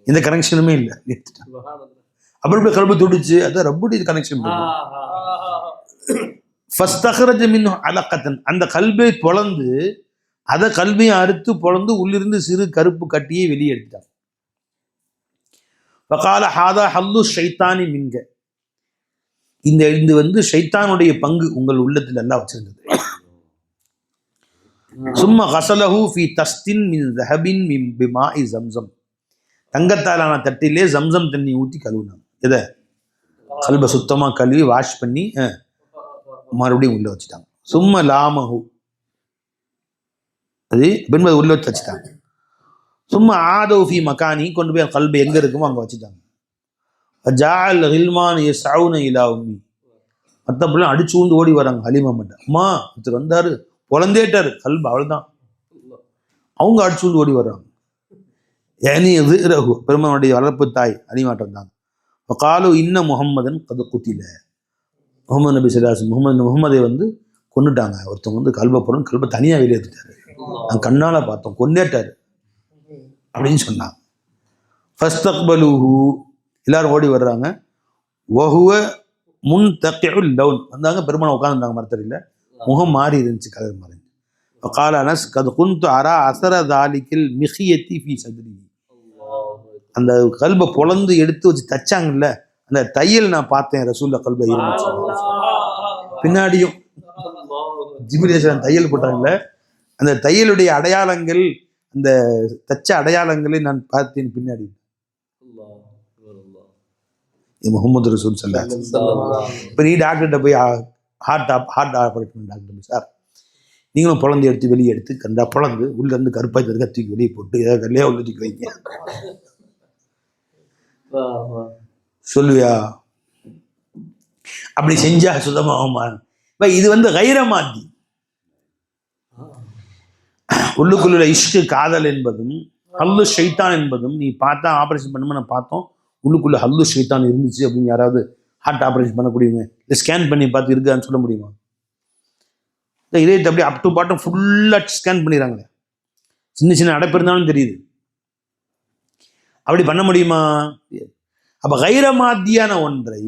எந்த கனெக்ஷனுமே இல்லை, எடுத்துட்டாங்க. அப்புறம் கல்பு துடிச்சு, அதான் ரப்புடைய கனெக்ஷன். ஃபஸ்தஹரஜ மின்ஹு அலகத்தன், அந்த கல்பை பொளந்து அதை கல்பையை அறுத்து பொளந்து உள்ளிருந்து சிறு கருப்பு கட்டியை வெளியே எடுத்துட்டாங்க. ஃபகால ஹாதா ஹல்லு ஷைத்தானி மின்க, இது வந்து ஷைத்தானுடைய பங்கு உங்கள் உள்ளத்தில் எல்லாம் வச்சிருந்தது. சும்மா கசலஹு ஃபி தஸ்தின் மின் ذهبின் மின் பிமாஇ ஜம்சம், தங்கத்தாலான தட்டிலே ஜம்சம் தண்ணி ஊற்றி கழுவுனாங்க. எதை? கல்பை சுத்தமா கழுவி வாஷ் பண்ணி மறுபடியும் உள்ள வச்சுட்டாங்க. சும்மா லாமஹு, அது பின்பு உள்ள வச்சு வச்சுட்டாங்க. சும்மா ஆதவு ஃபி மகானி, கொண்டு போய் கல்பை எங்க இருக்குமோ அங்க வச்சுட்டாங்க. ஜஅல் ஹில்மான் யஸ்ஊன இலா உம்மி, மற்ற பிள்ளை அடிச்சு ஊந்து ஓடி வராங்க ஹலீமா மட்டும். அம்மா ஒருத்தர் வந்தாரு பொழந்தேட்டாரு கல்பு, அவ்வளவுதான். அவங்க அடிச்சு ஊந்து ஓடி வர்றாங்க. ஏனி ரகு, பெருமானுடைய வளர்ப்பு தாய் ஹலீமாட்ட வந்தாங்க. காலு இன்ன முஹம்மதன் கது குத்தில, முகமது நபி ஸல்லல்லாஹு அலைஹி வஸல்லம் முகமதை வந்து கொன்னுட்டாங்க. ஒருத்தவங்க வந்து கல்பை போறோம், கல்பை தனியா வெளியேற்றிட்டாரு, நான் கண்ணால பார்த்தோம், கொன்னேட்டாரு அப்படின்னு சொன்னாங்க. ஃபஸ்தக்பலுஹு, எல்லாரும் ஓடி வர்றாங்க. வஹுவ முன்தகிஉல் லௌன் வந்தாங்க, பெருமாள் உட்காந்துருந்தாங்க மரத்தடியில், முகம் மாறி இருந்துச்சு, கலர் மாறி. கால அனஸ் கது குந்து அரா அசர தாலிக்கில் மிஹியத்தி ஃபி சதுரி, அந்த கல்பை பொளந்து எடுத்து வச்சு தச்சாங்கல்ல, அந்த தையல் நான் பார்த்தேன், ரசூல்லா கல்பை இருந்துச்சு. பின்னாடியும் ஜிப்ரீல் தையல் போட்டாங்கல்ல, அந்த தையலுடைய அடையாளங்கள், அந்த தச்ச அடையாளங்களை நான் பார்த்தேன் பின்னாடி. முகமது ரசூல் ஸல்லல்லாஹு அலைஹி வஸல்லம். இப்போ நீ டாக்டர்கிட்ட போய் ஹார்ட் ஆப்ரேஷன் டாக்டர் போய், சார் நீங்களும் பொழந்து எடுத்து வெளியே எடுத்து கண்டா பொழந்து உள்ளேருந்து கருப்பாய் இருக்க தூக்கி வெளியே போட்டு ஏதாவது வெள்ளையா உள்ள தூக்கி வைங்க சொல்லுவியா? அப்படி செஞ்சா சுத்தமாகுமா? இப்போ இது வந்து கைர மாத்தி. உள்ளுக்குள்ள இஷ்கு காதல் என்பதும் ஹல்லு ஷைத்தான் என்பதும், நீ பார்த்தா ஆப்ரேஷன் பண்ணும்போது நான் பார்த்தோம் உள்ளுக்குள்ள ஹல்லு ஷைத்தான் இருந்துச்சு அப்படின்னு யாராவது ஹார்ட் ஆப்ரேஷன் பண்ணக்கூடியவங்க இல்லை ஸ்கேன் பண்ணி பார்த்து இருக்கான்னு சொல்ல முடியுமா? இதயத்தை அப்படியே அப் டு பாட்டம் ஃபுல்லாக ஸ்கேன் பண்ணிடுறாங்களே, சின்ன சின்ன அடைப்பு இருந்தாலும் தெரியுது. அப்படி பண்ண முடியுமா? அப்போ கைர மாத்தியான ஒன்றை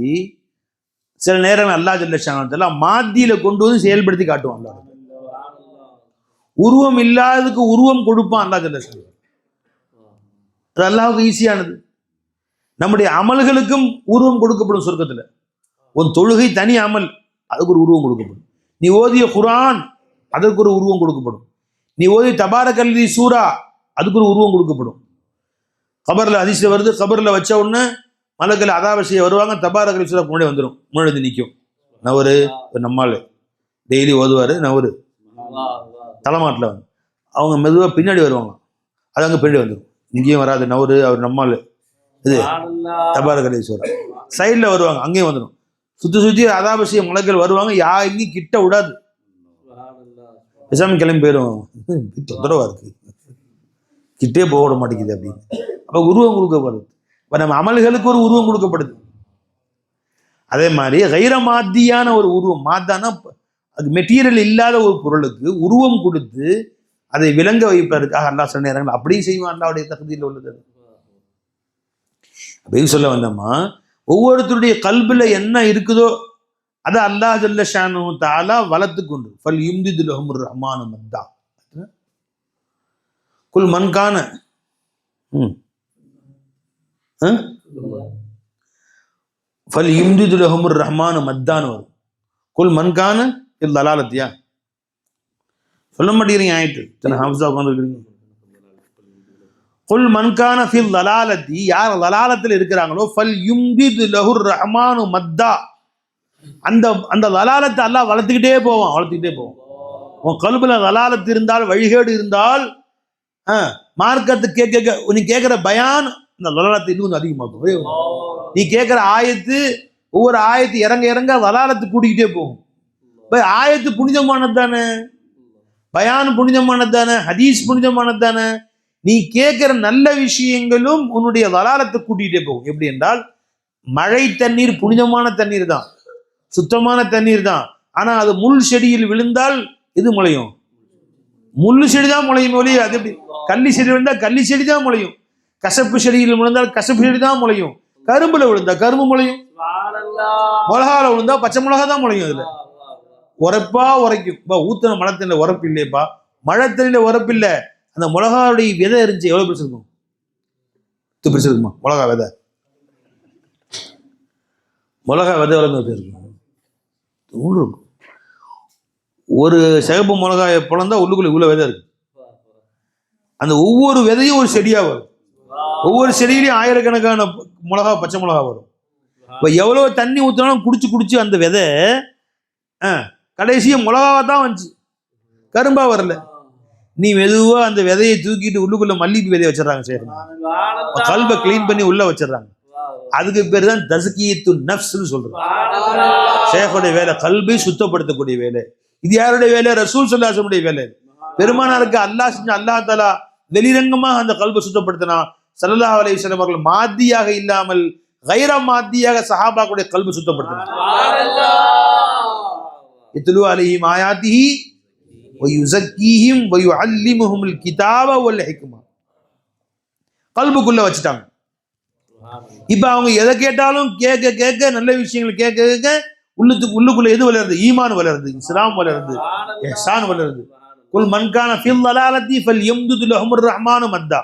சில நேரம் அல்லாஹ் ஜல்ல ஷானஹு மாத்தியில கொண்டு வந்து செயல்படுத்தி காட்டுவான். அல்லாஹ் உருவம் இல்லாததுக்கு உருவம் கொடுப்பான் அல்லாஹ் ஜல்ல ஷானஹு. அது அல்லாஹ்வுக்கு ஈஸியானது. நம்முடைய அமல்களுக்கும் உருவம் கொடுக்கப்படும் சொர்க்கத்தில். உன் தொழுகை தனி அமல், அதுக்கு ஒரு உருவம் கொடுக்கப்படும். நீ ஓதிய குர்ஆன், அதற்கு ஒரு உருவம் கொடுக்கப்படும். நீ ஓதிய தபாரக்கல்லதி சூரா, அதுக்கு ஒரு உருவம் கொடுக்கப்படும். கபரில் ஹதீஸ்ல வருது, கபரில் வச்ச உடனே மலக்கள் அதாவ செய்ய வருவாங்க, தபாரக்கல்லதி சூரா முன்னாடி வந்துடும், முன்னாடி வந்து நிற்கும். நவரு நம்மால் டெய்லி ஓதுவார், நவரு தலைமாட்டில் வந்து அவங்க மெதுவாக பின்னாடி வருவாங்க, அது அங்கே பின்னாடி வந்துடும். இங்கேயும் வராது நவரு, அவர் நம்மால் இது தபாரக்கல்லதி சூரா. சைடில் வருவாங்க, அங்கேயும் வந்துடும். சுற்றி அதாபசிய மலக்கள் வருவாங்க, எங்கேயும் கிட்ட விடாது, பேசாம கிளம்பி போயிடும். தொந்தரவா இருக்கு, கிட்டே போக விட மாட்டேங்குது அப்படின்னு. அப்போ உருவம் கொடுக்கப்படுது. இப்போ நம்ம அமல்களுக்கு ஒரு உருவம் கொடுக்கப்படுது. அதே மாதிரி கைர மாத்தியான ஒரு உருவம், மாத்தானா அது மெட்டீரியல் இல்லாத ஒரு பொருளுக்கு உருவம் கொடுத்து அதை விளங்க வைப்பதற்காக அல்லாஹ் சில நேரங்கள் அப்படியும் செய்வான். அல்லாஹ்வுடைய தகுதியில் உள்ளது. அப்படின்னு சொல்ல வந்தோமா, ஒவ்வொருத்தருடைய கல்புல என்ன இருக்குதோ அதை அல்லாஹ் ஜல்ல ஷானஹு தஆலா வளர்த்து கொண்டு ஃபல் யும்திது லஹுர் ரஹ்மானு மத்தா குல் மன்கான ஃபல் யும்திது லஹுர் ரஹ்மானு மத்தான்னு வரும். குல் மன்கான இல் தலாலத்தியா சொல்ல மாட்டேங்கிறீங்க, ஆயிட்டு இத்தனை ஹம்சா உட்காந்துருக்கிறீங்க. குல் மன்கான ஃபில் தலாலத்தி, யார் தலாலத்தில் இருக்கிறாங்களோ ஃபல் யும்திது லஹுர் ரஹ்மானு மத்தா, அந்த அந்த தலாலத்தை அல்லாஹ் வளர்த்துக்கிட்டே போவான். உன் கல்புல தலாலத்து இருந்தால், வழிகேடு இருந்தால், மார்க்கத்தை கேட்க நீ கேட்குற பயான் இந்த தலாலத்தை இன்னும் கொஞ்சம் அதிகமாகும். நீ கேட்குற ஆயத்து, ஒவ்வொரு ஆயத்து இறங்க இறங்க தலாலத்து கூட்டிக்கிட்டே போகும். இப்போ ஆயத்து புனிதமானது தானே, பயான் புனிதமானது தானே, ஹதீஸ் புனிதமானது தானே. நீ கேட்குற நல்ல விஷயங்களும் உன்னுடைய தலாலத்தை கூட்டிகிட்டே போகும். எப்படி என்றால், மழை தண்ணீர் புனிதமான தண்ணீர் தான், சுத்தமான தண்ணீர் தான். ஆனால் அது முள் செடியில் விழுந்தால் இது முளையும், முள்ளு செடி தான் முளையும் ஒழிய, அது எப்படி கள்ளி செடி விழுந்தால் கள்ளி செடி தான் முளையும், கசப்பு செடியில் விழுந்தால் கசப்பு செடி தான் முளையும், கரும்புல விழுந்தா கரும்பு முளையும், மிளகால விழுந்தா பச்சை மிளகா தான் முளையும். அதுல உரைப்பா உரைக்கும். ஊத்துன மழை தண்ணியில் உரப்பு இல்லையப்பா, மழை தண்ணியில் உரப்பு இல்லை. அந்த மிளகாவுடைய விதை இருந்துச்சு, எவ்வளவு பெருசு இருக்கும்? பெருசு இருக்குமா மிளகா விதை? மிளகா விதை எவ்வளவு இருக்கும்? இருக்கும். ஒரு சிகப்பு மிளகாயை பிளந்தா உள்ளுக்குள்ள இவ்வளவு விதை இருக்கு. அந்த ஒவ்வொரு விதையும் ஒரு செடியா வரும். ஒவ்வொரு செடியிலையும் ஆயிரக்கணக்கான மிளகா, பச்சை மிளகா வரும். இப்போ எவ்வளவு தண்ணி ஊற்றினாலும் குடிச்சு அந்த விதை கடைசியும் மிளகாவா தான் வந்துச்சு, கரும்பா வரல. நீ மெதுவா அந்த விதையை தூக்கிட்டு உள்ளுக்குள்ள மல்லிகை விதையை வச்சிடறாங்க, சரி, கல்பை கிளீன் பண்ணி உள்ள வச்சிடறாங்க. அதுக்கு பேர் தான் தஸ்கியத்து நஃப்ஸ்னு சொல்றோம். ஷேഖுடைய வேலை கல்பை சுத்தப்படுத்தக்கூடிய வேலை. இது யாருடைய வேலை? ரசூல் ஸல்லல்லாஹு அலைஹி வஸல்லம் வேலை. பெருமானாருக்கு அல்லாஹ் செஞ்ச அல்லாஹ் தஆலா வெளிரங்கமாக அந்த கல்பை சுத்தப்படுத்தினா. ஸல்லல்லாஹு அலைஹி வஸல்லம் அவர்கள் மாத்தியாக இல்லாமல் கைர மாத்தியாக சஹாபாக்களுடைய கல்பை சுத்தப்படுத்தினார். இத்லு அலைஹிம் ஆயாத்திஹி வ யுஸக்கீஹிம் வ யுஅல்லிமுஹுல் கிதாப வல் ஹிக்மா. கல்புக்குள்ள வச்சிட்டாங்க. இப்ப அவங்க எதை கேட்டாலும் கேட்க கேட்க நல்ல விஷயங்கள் கேட்க கேட்க உள்ளுக்குள்ள எது வளருது? ஈமான் வளருது, இஸ்லாம் வளருது, இஹ்சான் வளருது. குல் மன்கான ஃபில் ضلالத்தி ஃபல்யம்துது லஹுர் ரஹ்மானு மத்தா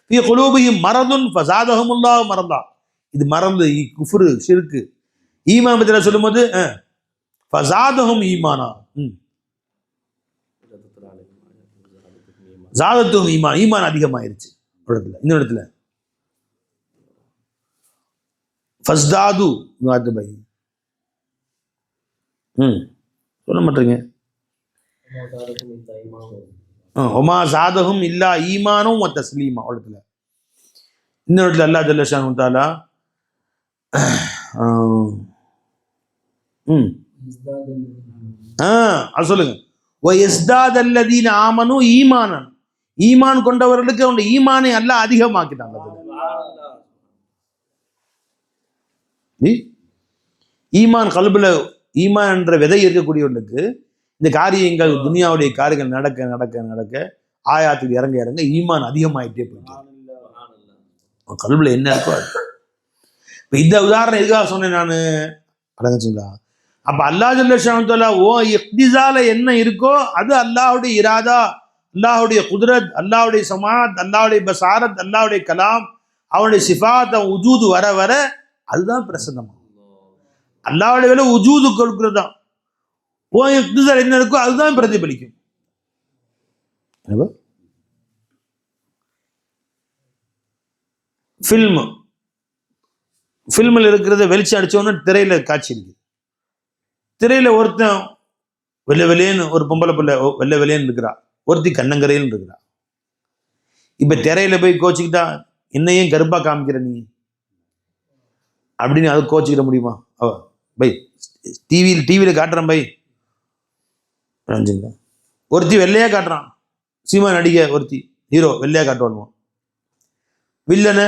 ஃபீ குலூபிஹிம் மரதுன் ஃபஸாதஹுமுல்லாஹு மரதா. இது மறந்து குஃப்ரு ஷிர்க். ஈமான் பத்தில சொல்லும்போது ஃபஸாதஹும் ஈமானா, ஜாதத்தும் ஈமான், ஈமான் அதிகமாயிருச்சு. இடத்துல இந்த இடத்துல ஃபஸ்தாது பை சொல்ல மாட்டீங்க. ஒமா ஜாதஹும் இல்லா ஈமானும் தஸ்லீமா. இடத்துல இந்த இடத்துல அல்லாஹ் ஜல்ல ஷானு தஆலா அது சொல்லுங்க. வயஸ்தாதல்லதீன ஆமனு ஈமானன், ஈமான் கொண்டவர்களுக்கு அவனுடைய ஈமானை அல்லாஹ் அதிகமாக்கிட்டாங்க. ஈமான் கல்புல ஈமான் என்ற விதை இருக்கக்கூடியவர்களுக்கு இந்த காரியங்கள், துனியாவுடைய காரியங்கள் நடக்க நடக்க நடக்க ஆயாத்துக்கு இறங்க இறங்க ஈமான் அதிகமாயிட்டே போயிட்டு கல்புல என்ன இருக்கோ அது. இப்போ இந்த உதாரணம் எதுக்காக சொன்னேன் நான் அடங்குச்சுங்களா? அப்ப அல்லாஹ் ஜல்ல ஷானு தஆலா இக்திசால என்ன இருக்கோ அது அல்லாஹ்வுடைய இராதா, அல்லாஹ்வுடைய குத்ரத், அல்லாஹ்வுடைய சமாத், அல்லாஹ்வுடைய பசாரத், அல்லாஹ்வுடைய கலாம், அவனுடைய சிஃபாத், அவன் உஜூது வர வர அதுதான் பிரசன்னமா. அல்லாஹ்வுடைய வேலை உஜூது கொடுக்கிறது தான். இக்திசால என்ன இருக்கோ அதுதான் பிரதிபலிக்கும். ஃபில்மில் இருக்கிறத வெளிச்சம் அடிச்சோன்னு திரையில காட்சி இருக்கு. திரையில ஒருத்தன் வெள்ளை வெளியேன்னு, ஒரு பொம்பளை பிள்ளை வெள்ளை வெளியேன்னு இருக்கிறா, ஒருத்தி கண்ணங்கரையின்னு இருக்கிறா. இப்ப திரையில போய் கோச்சிக்கிட்டா என்னையும் கருப்பா காமிக்கிற நீ அப்படின்னு அது கோச்சிக்கிட முடியுமா? பை டிவியில காட்டுறான் பை ஒருத்தி வெள்ளையா காட்டுறான், சீமா நடிகை ஒருத்தி ஹீரோ வெள்ளையா காட்டுவானுவோம். வில்லனை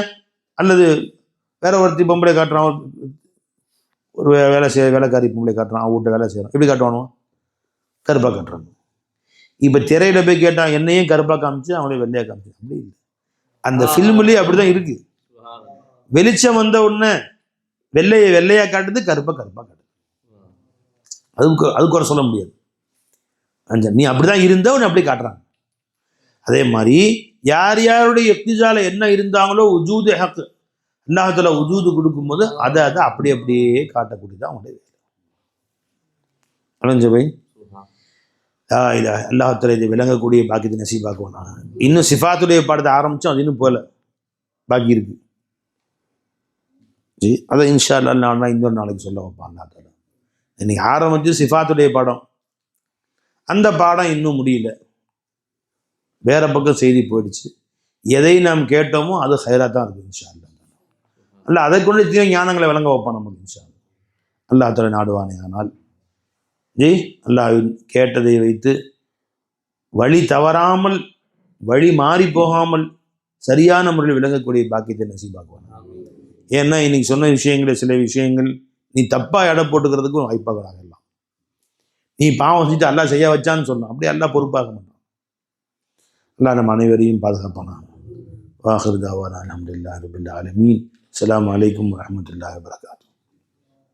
அல்லது வேற ஒருத்தி பொம்பளை காட்டுறான், ஒரு வேலைக்காரி பொம்பளை காட்டுறான், வீட்டை வேலை செய்யறான், எப்படி காட்டுவானுவோம்? கருப்பா காட்டுறான். இப்ப திரையில போய் கேட்டான் என்னையும் கருப்பா காமிச்சு அவங்களே வெள்ளையா காமிச்சு. அப்படி இல்லை, அந்த ஃபில்ம்லயே அப்படிதான் இருக்கு. வெளிச்சம் வந்த உடனே வெள்ளையா காட்டுது, கருப்பா காட்டுது. அதுக்கு ஒரு சொல்ல முடியாது. நீ அப்படிதான் இருந்த உன்னை அப்படி காட்டுறாங்க. அதே மாதிரி யார் யாருடைய இக்திசால என்ன இருந்தாங்களோ உஜூது ஹக், அல்லாஹ் தஆலா உஜூது கொடுக்கும்போது அதை அப்படியே காட்டக்கூடியதான் அவங்களுடைய வேலை. அலஞ்ச பை அல்லாஹ் தஆலா இதை விளங்கக்கூடிய பாக்கியத்தை நசீபாக்குவானா. இன்னும் சிஃபாத்துடைய பாடத்தை ஆரம்பிச்சோம், அது இன்னும் போல பாக்கி இருக்கு. ஜி அதை இன்ஷா அல்லாஹ் நான் இன்னொரு நாளைக்கு சொல்ல வைப்பான் அல்லாஹ் தஆலா. இன்னைக்கு ஆரம்பிச்சு சிஃபாத்துடைய பாடம், அந்த பாடம் இன்னும் முடியல, வேற பக்கம் செய்தி போயிடுச்சு. எதை நாம் கேட்டோமோ அது ஹைரா தான் இருக்கு இன்ஷா அல்லாஹ். அல்ல அதை கொண்டு ஞானங்களை விளங்க வைப்பான் நமக்கு இன்ஷா அல்லாஹ். அல்லாஹ் தஆலா நாடுவானே. ஆனால் ஜி அல்லாஹ் கேட்டதை வைத்து வழி தவறாமல், வழி மாறி போகாமல் சரியான முறையில் விளங்கக்கூடிய பாக்கியத்தை நசீபாக்குவான். ஏன்னா இன்னைக்கு சொன்ன விஷயங்கள சில விஷயங்கள் நீ தப்பா எடை போட்டுக்கிறதுக்கும் வாய்ப்பாக ஆகலாம். நீ பாவம் செஞ்சுட்டு அல்லாஹ் செய்ய வச்சான்னு சொன்னான், அப்படி அல்லாஹ் பொறுப்பாக மாட்டான். அல்லாஹ் நம்ம அனைவரையும் பாதுகாப்பானா. வாஹிர் தாவானா அல்ஹம்துலில்லாஹி ரப்பில் ஆலமீன். அஸ்ஸலாமு அலைக்கும் வரஹ்மத்துல்லாஹி வபரகாத்துஹு.